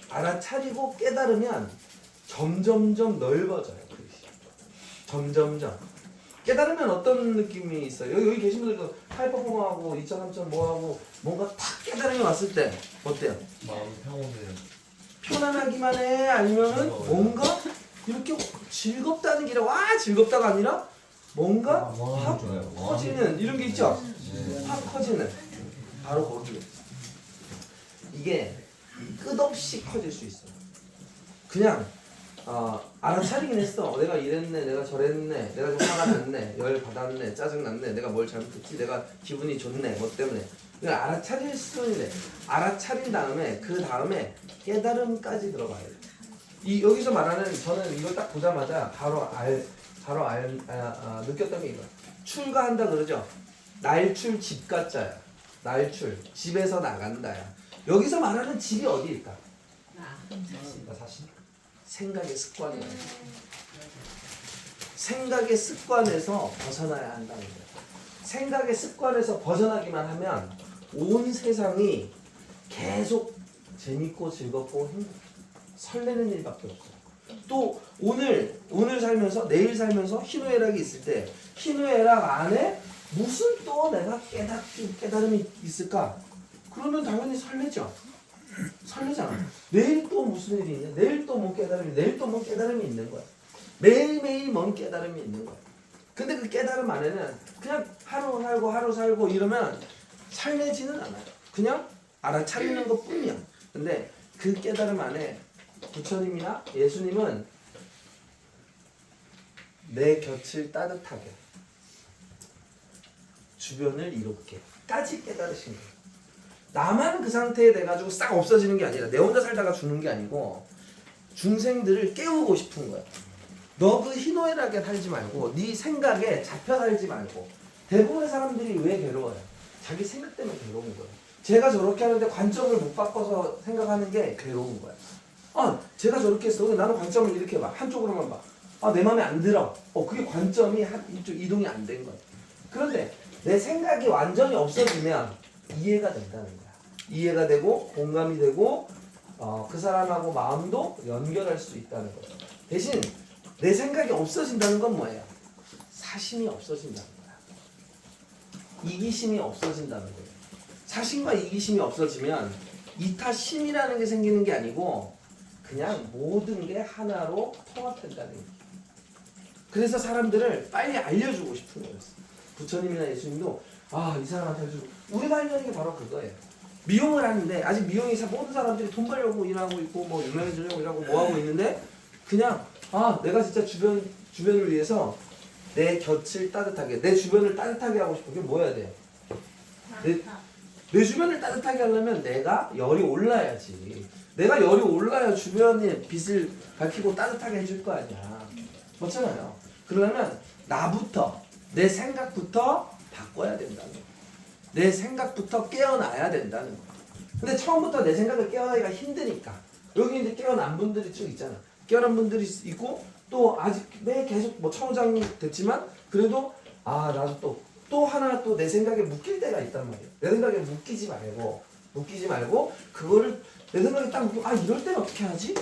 알아차리고 깨달으면 점점점 넓어져요. 점점점 깨달으면 어떤 느낌이 있어요? 여기 계신 분들도 하이퍼포머하고 2.3점 뭐하고 뭔가 탁 깨달음이 왔을 때 어때요? 마음 평온해. 편안하기만 해? 아니면은 뭔가 이렇게 즐겁다는 게 아니라 즐겁다가 아니라 뭔가 확 커지는 이런 게 있죠? 확 커지는 바로 거기에 이게 끝없이 커질 수 있어요. 그냥 알아차리긴 했어. 내가 이랬네, 내가 저랬네, 내가 좀 화가 났네, 열 받았네, 짜증 났네, 내가 뭘 잘못했지, 내가 기분이 좋네, 뭐 때문에. 그러니까 알아차릴 수는 있네. 알아차린 다음에 그 다음에 깨달음까지 들어가야 돼. 여기서 말하는, 저는 이걸 딱 보자마자 바로 느꼈던 게 이거야. 출가한다 그러죠. 날출 집가자야. 날출 집에서 나간다야. 여기서 말하는 집이 어디일까? 사실 생각의 습관이에요. 생각의 습관에서 벗어나야 한다는 거예요. 생각의 습관에서 벗어나기만 하면 온 세상이 계속 재밌고 즐겁고 행복해. 설레는 일밖에 없어요. 또 오늘 살면서, 내일 살면서 희노애락이 있을 때 희노애락 안에 무슨 또 내가 깨달음이 있을까? 그러면 당연히 설레죠. 설레잖아. 내일 또 무슨 일이 있냐? 내일 또 뭐 깨달음이, 내일 또 뭐 깨달음이 있는 거야. 매일매일 뭔 깨달음이 있는 거야. 근데 그 깨달음 안에는 그냥 하루 살고 이러면 설레지는 않아요. 그냥 알아차리는 것 뿐이야. 근데 그 깨달음 안에 부처님이나 예수님은 내 곁을 따뜻하게, 주변을 이롭게 까지 깨달으신 거예요. 나만 그 상태에 돼가지고 싹 없어지는 게 아니라, 내 혼자 살다가 죽는 게 아니고 중생들을 깨우고 싶은 거야. 너 그 희노애락에 살지 말고, 네 생각에 잡혀 살지 말고. 대부분의 사람들이 왜 괴로워요? 자기 생각 때문에 괴로운 거예요. 제가 저렇게 하는데 관점을 못 바꿔서 생각하는 게 괴로운 거야. 제가 저렇게 했어. 나는 관점을 이렇게 봐. 한쪽으로만 봐. 내 마음에 안 들어. 그게 관점이 이쪽 이동이 안 된 거야. 그런데 내 생각이 완전히 없어지면 이해가 된다는 거야. 이해가 되고 공감이 되고 그 사람하고 마음도 연결할 수 있다는 거야. 대신 내 생각이 없어진다는 건 뭐예요? 사심이 없어진다는 거야. 이기심이 없어진다는 거예요. 사심과 이기심이 없어지면 이타심이라는 게 생기는 게 아니고 그냥 모든 게 하나로 통합된다는 거예요. 그래서 사람들을 빨리 알려주고 싶은 거였어. 부처님이나 예수님도 이 사람한테 해주고 우리가 하려는 게 바로 그거예요. 미용을 하는데 아직 미용이 모든 사람들이 돈 벌려고 일하고 있고 뭐 유명해지려고 일하고 뭐 하고 있는데 그냥 내가 진짜 주변을 위해서 내 곁을 따뜻하게 내 주변을 따뜻하게 하고 싶은 게 뭐 해야 돼요? 내 주변을 따뜻하게 하려면 내가 열이 올라야지. 내가 열이 올라야 주변의 빛을 밝히고 따뜻하게 해줄 거 아니야. 그렇잖아요. 그러려면 나부터 내 생각부터 바꿔야 된다는 거. 내 생각부터 깨어나야 된다는 거. 근데 처음부터 내 생각을 깨어나기가 힘드니까 여기 이제 깨어난 분들이 쭉 있잖아. 깨어난 분들이 있고 또 아직 계속 뭐 청장 됐지만 그래도 나도 또 하나 또 내 생각에 묶일 때가 있단 말이야. 내 생각에 묶이지 말고 그거를 내 생각에 딱 묶고 이럴 때는 어떻게 하지?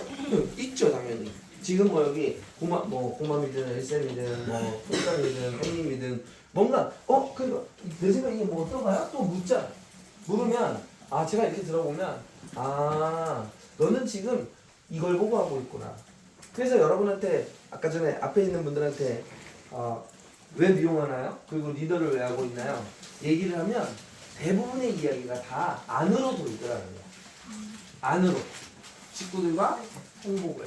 있죠 당연히. 지금 뭐 여기 고맘이든 엘쌤이든 뭐 풍장이든 형님이든 뭔가 그러니까 내 생각에 이게 뭐 어떤가요? 또 묻잖아. 물으면 제가 이렇게 들어보면 너는 지금 이걸 보고 하고 있구나. 그래서 여러분한테 아까 전에 앞에 있는 분들한테 왜 미용하나요? 그리고 리더를 왜 하고 있나요? 얘기를 하면 대부분의 이야기가 다 안으로 돌더라고요. 안으로. 식구들과 행복을.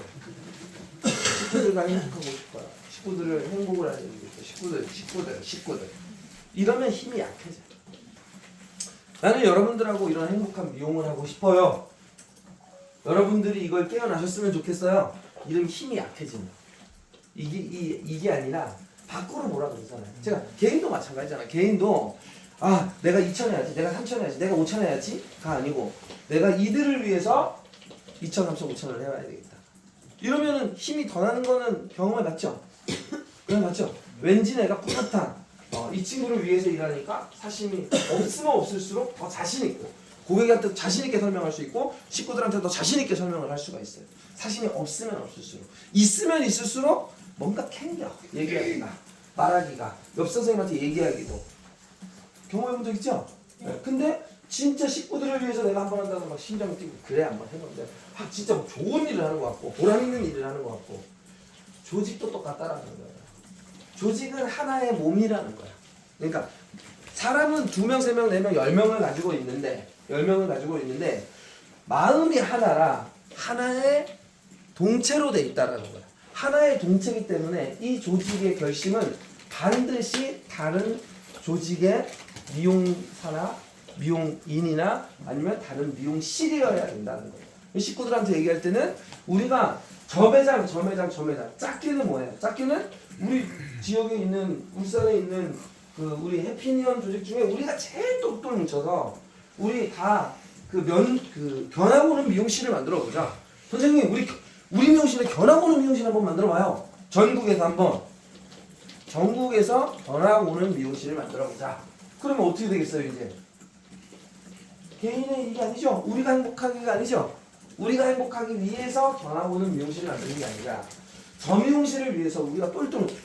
식구들과 행복하고 싶어요. 식구들을 행복을 하는 얘기죠. 식구들. 이러면 힘이 약해져요. 나는 여러분들하고 이런 행복한 미용을 하고 싶어요. 여러분들이 이걸 깨어나셨으면 좋겠어요. 이러면 힘이 약해진다. 이게 아니라 밖으로 뭐라 그러잖아요. 제가 개인도 마찬가지잖아요. 개인도 내가 2천 해야지, 내가 3천 해야지, 내가 5천 해야지가 아니고 내가 이들을 위해서 2천, 3천, 5천을 해야 되겠다. 이러면은 힘이 더 나는 거는 경험해 봤죠? 맞죠? 왠지 내가 뿌듯한 이 친구를 위해서 일하니까 사심이 없으면 없을수록 더 자신 있고 고객한테 자신 있게 설명할 수 있고 식구들한테 더 자신 있게 설명을 할 수가 있어요. 사심이 없으면 없을수록 있으면 있을수록 뭔가 캥겨 얘기하기가 말하기가 옆 선생님한테 얘기하기도 경험해본 적 있죠? 네. 근데 진짜 식구들을 위해서 내가 한번 한다고 막 심장이 뛰고 그래 한번 해봤는데 진짜 뭐 좋은 일을 하는 것 같고 보람 있는 일을 하는 것 같고 조직도 똑같다라는 거예요. 조직은 하나의 몸이라는 거야. 그러니까 사람은 2명, 3명, 4명, 10명을 가지고 있는데 10명을 가지고 있는데 마음이 하나라 하나의 동체로 돼 있다라는 거야. 하나의 동체이기 때문에 이 조직의 결심은 반드시 다른 조직의 미용사나 미용인이나 아니면 다른 미용실이어야 된다는 거예요. 식구들한테 얘기할 때는 우리가 저 매장 짝기는 뭐예요? 짝기는 우리 지역에 있는 울산에 있는 그 우리 해피니언 조직 중에 우리가 제일 똑똑 뭉쳐서 우리 다 견학 오는 미용실을 만들어 보자. 선생님 우리 미용실에 견학 오는 미용실 한번 만들어 봐요. 전국에서 견학 오는 미용실을 만들어 보자. 그러면 어떻게 되겠어요 이제? 개인의 일이 아니죠. 우리가 행복하기가 아니죠. 우리가 행복하기 위해서 견학 오는 미용실을 만드는 게 아니라 저 미용실을 위해서 우리가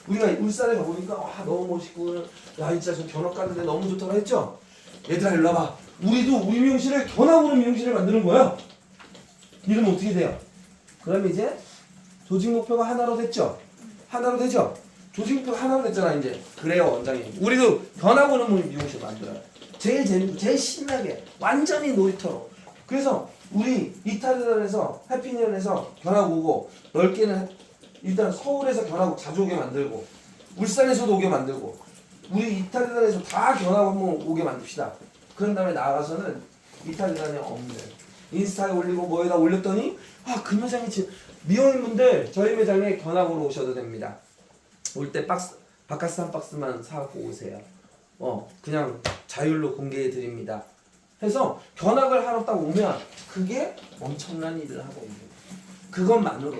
우리가 울산에 가보니까 너무 멋있고 진짜 저 견학 가는데 너무 좋다고 했죠. 얘들아 일로 와봐. 우리도 우리 미용실을 견학 오는 미용실을 만드는 거예요. 이러면 어떻게 돼요? 그럼 이제 조직 목표가 하나로 됐죠. 조직 목표가 하나로 됐잖아 이제. 그래요 원장님. 우리도 견학 오는 미용실 만들어요. 제일 재밌고 제일 신나게 완전히 놀이터로. 그래서 우리 이탈리아에서 해피니언에서 견학 오고 넓게는 일단 서울에서 견학 자주 오게 만들고 울산에서도 오게 만들고 우리 이탈리아에서 다 견학 한번 오게 만듭시다. 그런 다음에 나가서는 이탈리아에 없는 인스타에 올리고 뭐에다 올렸더니 그 매장이 미용인분들 저희 매장에 견학으로 오셔도 됩니다. 올 때 바카스 한 박스만 사갖고 오세요. 그냥 자율로 공개해 드립니다. 해서 견학을 하러 딱 오면 그게 엄청난 일을 하고 있는 거예요. 그것만으로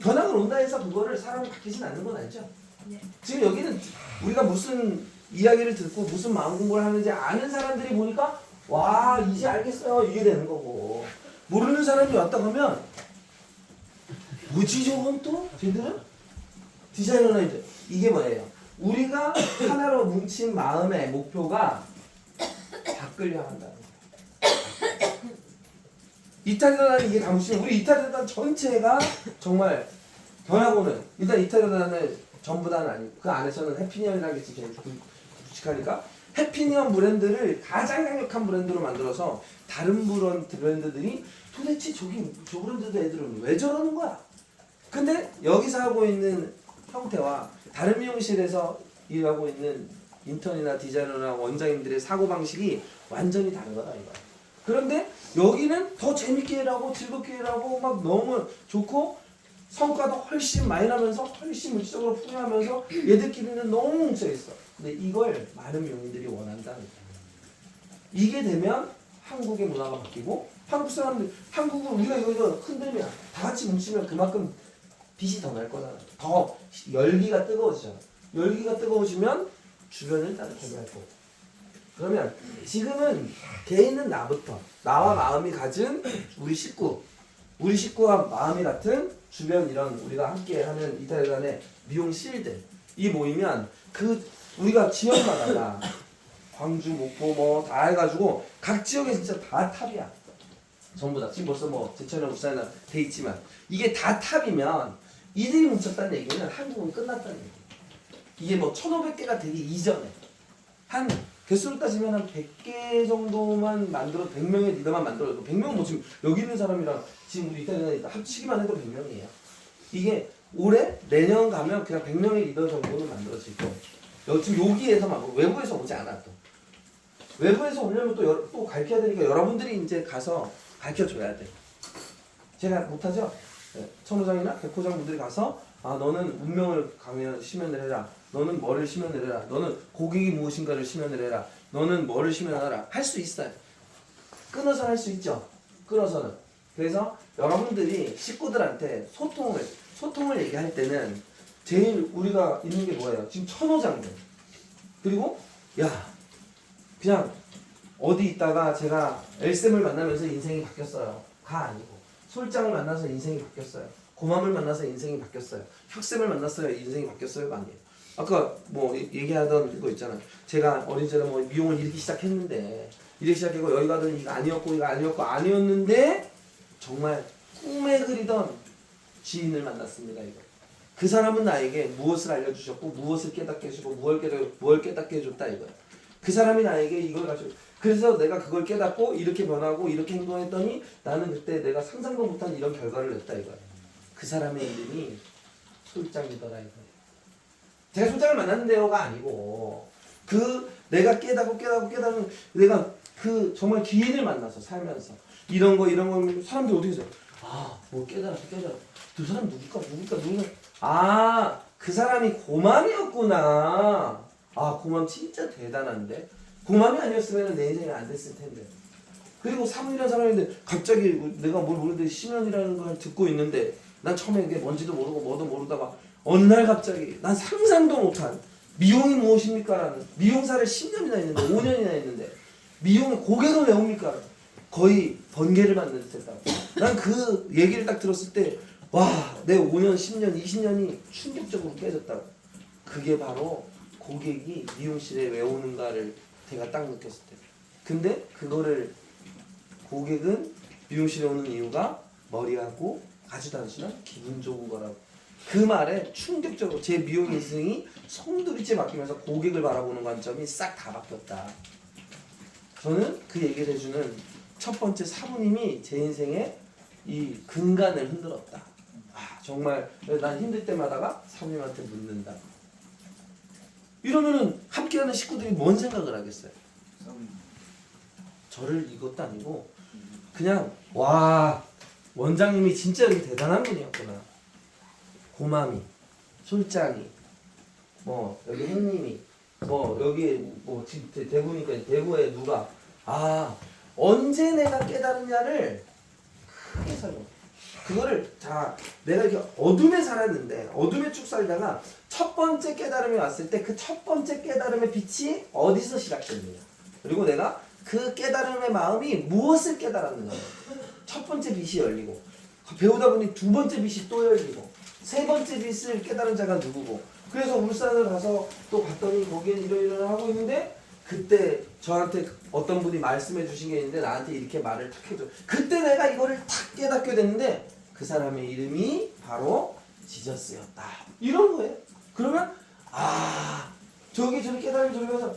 견학을 온다 해서 그거를 사람이 바뀌진 않는 건 알죠? 네. 지금 여기는 우리가 무슨 이야기를 듣고 무슨 마음 공부를 하는지 아는 사람들이 보니까 와 이제 알겠어요 이게 되는 거고 모르는 사람이 왔다 가면 뭐지 저건 또? 쟤들은? 디자이너나 이게 뭐예요? 우리가 하나로 뭉친 마음의 목표가 바꾸려 한다는 거예요. 이탈리아는 이게 다 뭉치면 우리 이탈리아 전체가 정말 견학 오는 일단 이탈리아는 전부 다는 아니고 그 안에서는 해피니언이라는 게 제일 묵직하니까 해피니언 브랜드를 가장 강력한 브랜드로 만들어서 다른 브랜드들이 도대체 저 브랜드 애들은 왜 저러는 거야? 근데 여기서 하고 있는 형태와 다른 미용실에서 일하고 있는 인턴이나 디자이너나 원장님들의 사고방식이 완전히 다른 거다 이거야. 그런데 여기는 더 재밌게 일하고 즐겁게 일하고 막 너무 좋고 성과도 훨씬 많이 나면서 훨씬 물질적으로 풍요하면서 얘들끼리는 너무 뭉쳐있어. 근데 이걸 많은 미용인들이 원한다는 거야. 이게 되면 한국의 문화가 바뀌고 한국 사람들, 한국은 우리가 이거 흔들면 다 같이 뭉치면 그만큼 빛이 더 날 거잖아. 더 열기가 뜨거워지잖아. 열기가 뜨거워지면 주변을 따뜻하게 할 거고. 그러면 지금은 개인은 나부터 나와 마음이 가진 우리 식구와 마음이 같은 주변 이런 우리가 함께하는 이탈리아의 미용실들 이 모이면 그 우리가 지역마다 광주, 목포 뭐 다 해가지고 각 지역에 진짜 다 탑이야. 전부 다. 지금 벌써 뭐 제천이나 울산이나 돼 있지만 이게 다 탑이면 이들이 뭉쳤다는 얘기는 한국은 끝났다는 얘기. 이게 뭐 1,500개가 되기 이전에 한 개수로 따지면 한 100개 정도만 만들어 100명의 리더만 만들어도 100명은 뭐 지금 여기 있는 사람이랑 지금 우리 이탈리아에 합치기만 해도 100명이에요. 이게 올해 내년 가면 그냥 100명의 리더 정도는 만들어질 거예요. 지금 여기에서만 외부에서 오지 않아 또. 외부에서 오려면 또 가르쳐야 되니까 여러분들이 이제 가서 가르쳐줘야 돼. 제가 못하죠? 네. 천호장이나 백호장 분들이 가서 아 너는 운명을 심연을 해라. 너는 뭐를 심연을 해라. 너는 고객이 무엇인가를 심연을 해라. 너는 뭐를 심연하라. 할 수 있어요. 끊어서 할 수 있죠. 끊어서는. 그래서 여러분들이 식구들한테 소통을 얘기할 때는 제일 우리가 있는 게 뭐예요? 지금 천호장들. 그리고 야 그냥 어디 있다가 제가 엘쌤을 만나면서 인생이 바뀌었어요. 가 아니고 솔장을 만나서 인생이 바뀌었어요. 고맘을 만나서 인생이 바뀌었어요. 혁쌤을 만났어요. 인생이 바뀌었어요가 아니에요. 아까 뭐 얘기하던 거 있잖아요. 제가 어린 시절에 뭐 미용을 이렇게 시작했는데 이렇게 시작하고 여기 가더니 이거 아니었고 아니었는데 정말 꿈에 그리던 지인을 만났습니다. 이거. 그 사람은 나에게 무엇을 알려주셨고 무엇을 깨닫게 해주고 무엇을 깨닫게 해줬다 이거야. 그 사람이 나에게 이걸 가지고 그래서 내가 그걸 깨닫고 이렇게 변하고 이렇게 행동했더니 나는 그때 내가 상상도 못한 이런 결과를 냈다 이거야. 그 사람의 이름이 솔장이더라 이거야. 제가 솔장을 만났는데요가 아니고 그 내가 깨닫는 내가 그 정말 기인을 만나서 살면서 이런 거 사람들이 어떻게 해서 뭐 깨달았어 그 사람 누굴까 그 사람이 고맘이었구나. 고맘 진짜 대단한데 고맘이 아니었으면 내 인생이 안 됐을 텐데. 그리고 사문이라는 사람인데 갑자기 내가 뭘 모르는데 심연이라는 걸 듣고 있는데 난 처음에 이게 뭔지도 모르고 뭐도 모르다가 어느 날 갑자기 난 상상도 못한 미용이 무엇입니까? 라는 미용사를 10년이나 했는데 5년이나 했는데 미용의 고객은 왜 옵니까? 거의 번개를 맞는 듯 했다고. 난 그 얘기를 딱 들었을 때 내 5년, 10년, 20년이 충격적으로 깨졌다고. 그게 바로 고객이 미용실에 왜 오는가를 제가 딱 느꼈을 때. 근데 그거를 고객은 미용실에 오는 이유가 머리하고 아주 단순한 기분 좋은 거라고. 그 말에 충격적으로 제 미용 인생이 송두리째 바뀌면서 고객을 바라보는 관점이 싹 다 바뀌었다. 저는 그 얘기를 해주는 첫 번째 사부님이 제 인생에 이 근간을 흔들었다. 정말 난 힘들 때마다가 사부님한테 묻는다. 이러면은 함께하는 식구들이 뭔 생각을 하겠어요? 저를 이것도 아니고 그냥 원장님이 진짜 여기 대단한 분이었구나. 고맘이, 솔장이, 뭐 여기 햇님이, 뭐 여기 뭐 지금 대구니까 대구에 누가 언제 내가 깨달으냐를 크게 설명. 그거를 내가 이렇게 어둠에 살았는데 어둠에 쭉 살다가 첫 번째 깨달음이 왔을 때 그 첫 번째 깨달음의 빛이 어디서 시작됐느냐. 그리고 내가 그 깨달음의 마음이 무엇을 깨달았느냐. 첫 번째 빛이 열리고 배우다 보니 두 번째 빛이 또 열리고 세 번째 빛을 깨달은 자가 누구고. 그래서 울산을 가서 또 봤더니 거기에 이러이러 하고 있는데 그때 저한테 어떤 분이 말씀해 주신 게 있는데 나한테 이렇게 말을 탁 해줘. 그때 내가 이거를 탁 깨닫게 됐는데 그 사람의 이름이 바로 지저스였다. 이런 거예요. 그러면 저기 깨달음이 들면서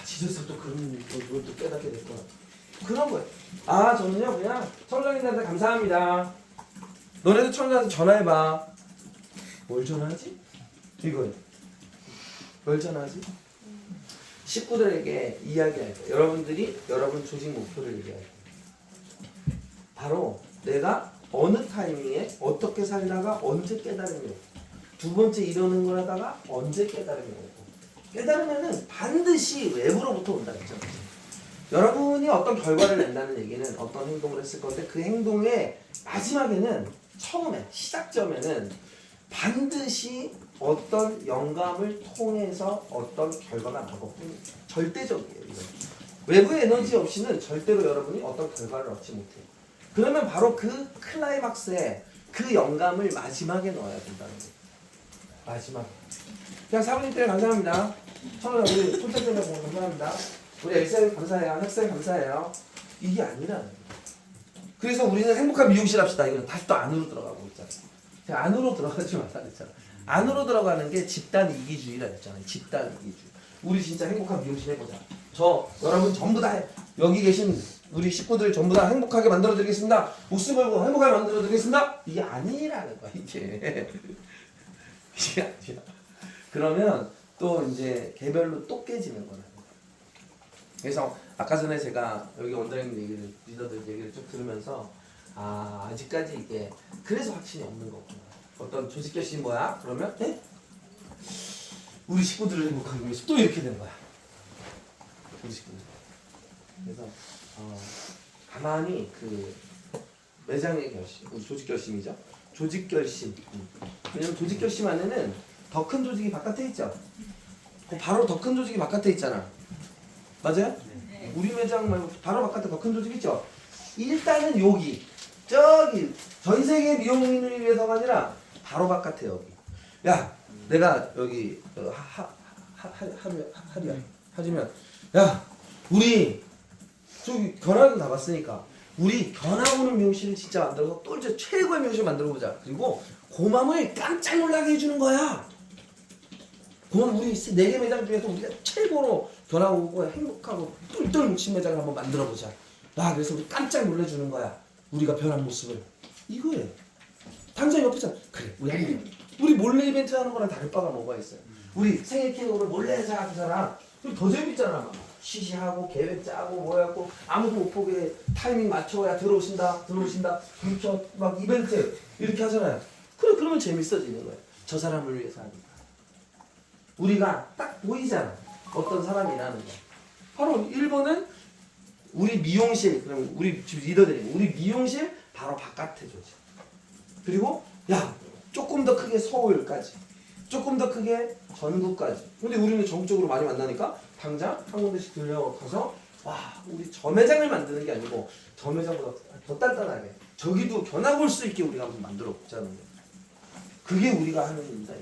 지저스 또 그런 걸 또 깨닫게 됐구나. 그런 거예요. 아 저는요 그냥 청장님들한테 감사합니다. 너네도 청장한테 전화해봐. 뭘 전화하지? 이거예요. 뭘 전화하지? 식구들에게 이야기할 때 여러분들이 여러분 조직 목표를 얘기할 때 바로 내가 어느 타이밍에 어떻게 살다가 언제 깨달으며 두 번째 이러는 걸 하다가 언제 깨달으며 깨달으면은 반드시 외부로부터 온다 했죠. 여러분이 어떤 결과를 낸다는 얘기는 어떤 행동을 했을 건데 그 행동의 마지막에는 처음에 시작점에는 반드시 어떤 영감을 통해서 어떤 결과가 나거든요. 절대적이에요. 이건. 외부의 에너지 없이는 절대로 여러분이 어떤 결과를 얻지 못해요. 그러면 바로 그 클라이막스에 그 영감을 마지막에 넣어야 된다는 거예요. 마지막. 그냥 사부님들 감사합니다. 처음에 우리 손톱들에 감사합니다. 우리 엘쌤 감사해요. 학생 감사해요. 이게 아니라. 그래서 우리는 행복한 미용실 합시다. 이거는 다시 또 안으로 들어가고 있잖아요. 제가 안으로 들어가지 말라 그랬잖아. 안으로 들어가는 게 집단 이기주의라 했잖아요. 집단 이기주의. 우리 진짜 행복한 미용실 해보자. 저 여러분 전부 다 여기 계신 우리 식구들 전부 다 행복하게 만들어드리겠습니다. 목숨 걸고 행복하게 만들어드리겠습니다. 이게 아니라는 거야 이게. 이게 아니야. 그러면 또 이제 개별로 또 깨지는 거라는 거야. 그래서 아까 전에 제가 여기 원장님 얘기를 리더들 얘기를 쭉 들으면서 아 아직까지 이게 그래서 확신이 없는 거구나. 어떤 조직 결심이 뭐야? 그러면 네? 우리 식구들을 행복하기 위해서 또 이렇게 되는 거야. 우리 식구들. 그래서 가만히 그 매장의 결심, 우리 조직 결심이죠. 조직 결심. 왜냐면 조직 결심 안에는 더 큰 조직이 바깥에 있죠. 바로 더 큰 조직이 바깥에 있잖아. 맞아요? 네. 우리 매장 말고 바로 바깥에 더 큰 조직 있죠. 일단은 여기 저기 전 세계 미용인을 위해서가 아니라 바로 바깥에 여기. 야, 내가 여기 하지면 야, 우리 저기 견학은 가봤으니까 우리 견학 오는 미용실을 진짜 만들어서 또 이제 최고의 미용실 만들어 보자. 그리고 고맘을 깜짝 놀라게 해주는 거야. 고맘 우리 4개 매장 중에서 우리가 최고로 견학 오고 행복하고 똘똘 뭉친 매장을 한번 만들어 보자. 나 그래서 우리 깜짝 놀래주는 거야. 우리가 변한 모습을. 이거예요. 당장 옆에서 그래 우리 몰래 이벤트 하는 거랑 다를 바가 뭐가 있어요. 우리 생일 케이크를 몰래 하잖아. 더 재밌잖아. 시시하고 계획 짜고 뭐야고 아무도 못 보게 타이밍 맞춰야 들어오신다 불켜 막 이벤트 이렇게 하잖아요. 그래 그러면 재밌어지는 거예요. 저 사람을 위해서 하니까. 우리가 딱 보이잖아. 어떤 사람이라는 거. 바로 1번은 우리 미용실, 그럼 우리 지금 리더들이 우리 미용실 바로 바깥에 조직. 그리고 야 조금 더 크게 서울까지, 조금 더 크게 전국까지. 근데 우리는 전국적으로 많이 만나니까 당장 한 군데씩 들려가서 와 우리 저 매장을 만드는 게 아니고 저 매장보다 더 단단하게 저기도 견학 올 수 있게 우리가 한번 만들어 보자는 거예요. 그게 우리가 하는 일이다.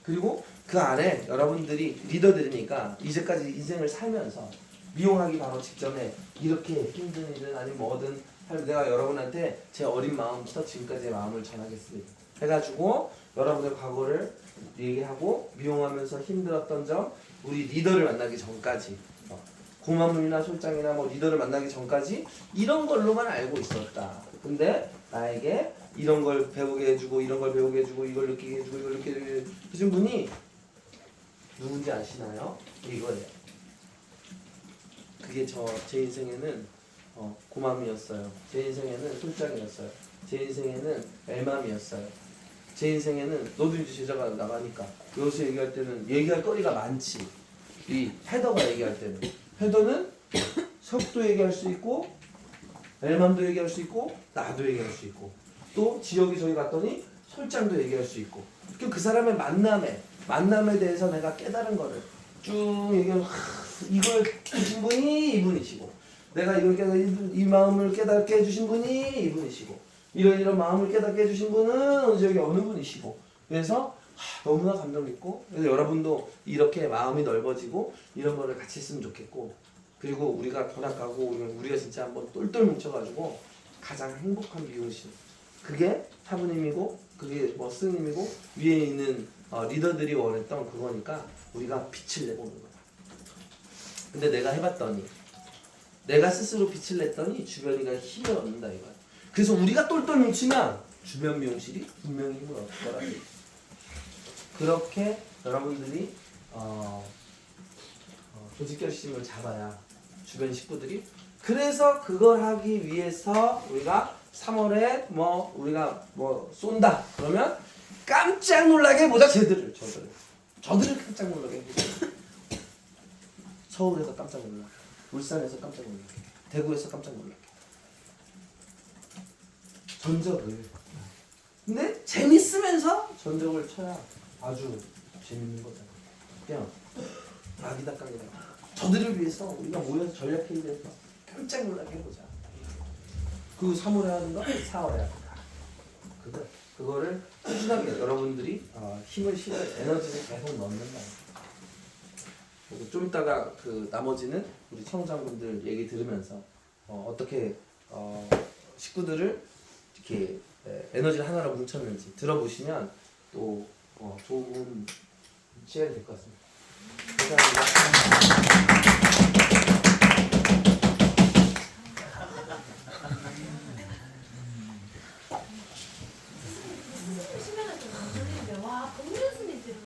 그리고 그 안에 여러분들이 리더들이니까 이제까지 인생을 살면서 미용하기 바로 직전에 이렇게 힘든 일은 아니면 뭐든 내가 여러분한테 제 어린 마음부터 지금까지의 마음을 전하겠습니다. 해가지고 여러분의 과거를 얘기하고 미용하면서 힘들었던 점 우리 리더를 만나기 전까지 고마문이나 솔장이나 뭐 리더를 만나기 전까지 이런 걸로만 알고 있었다. 근데 나에게 이런 걸 배우게 해주고 이런 걸 배우게 해주고 이걸 느끼게 해주고 이걸 느끼게 해준 분이 누군지 아시나요? 이거예요. 그게 제 인생에는 고맘이었어요. 제 인생에는 솔장이었어요. 제 인생에는 엘맘이었어요. 제 인생에는 너도 이제 제자가 나가니까 여기서 얘기할 때는 얘기할 거리가 많지. 이 헤더가 얘기할 때는 헤더는 석도 얘기할 수 있고 엘맘도 얘기할 수 있고 나도 얘기할 수 있고 또 지역이 저기 갔더니 솔장도 얘기할 수 있고 그 사람의 만남에 대해서 내가 깨달은 거를 쭉 얘기하면 이걸 주신 분이 이분이시고 내가 이 마음을 깨닫게 해주신 분이 이분이시고 이런 마음을 깨닫게 해주신 분은 어느 지역에 어느 분이시고 그래서 너무나 감동 있고 그래서 여러분도 이렇게 마음이 넓어지고 이런 거를 같이 했으면 좋겠고 그리고 우리가 견학 가고 우리가 진짜 한번 똘똘 뭉쳐가지고 가장 행복한 미용실 그게 사부님이고 그게 뭐 스님이고 위에 있는 리더들이 원했던 그거니까 우리가 빛을 내보는 거야. 근데 내가 해봤더니 내가 스스로 빛을 냈더니 주변이가 힘을 얻는다 이거야. 그래서 우리가 똘똘 뭉치면 주변 미용실이 분명히 힘을 얻을 거라고. 그렇게 여러분들이 조직 결심을 잡아야 주변 식구들이. 그래서 그걸 하기 위해서 우리가 3월에 우리가 쏜다 그러면 깜짝 놀라게 해보자. 저들을 깜짝 놀라게 해보자. 서울에서 깜짝 놀라, 울산에서 깜짝 놀라, 대구에서 깜짝 놀라. 전적을. 근데 재밌으면서 전적을 쳐야 아주 재밌는 거잖아. 그냥 락이다 깡이다. 저들을 위해서 우리가 모여서 전략회의를 해서 깜짝 놀라게 해보자. 그 3월에 하는 거 4월에 하는가. 그거를 꾸준하게 여러분들이 힘을 실어 에너지를 계속 넣는다. 그리고 좀 이따가 그 나머지는 우리 청장분들 얘기 들으면서 어떻게 식구들을 이렇게 에너지를 하나로 뭉쳤는지 들어보시면 또 좋은 시간이 될 것 같습니다. 감사합니다.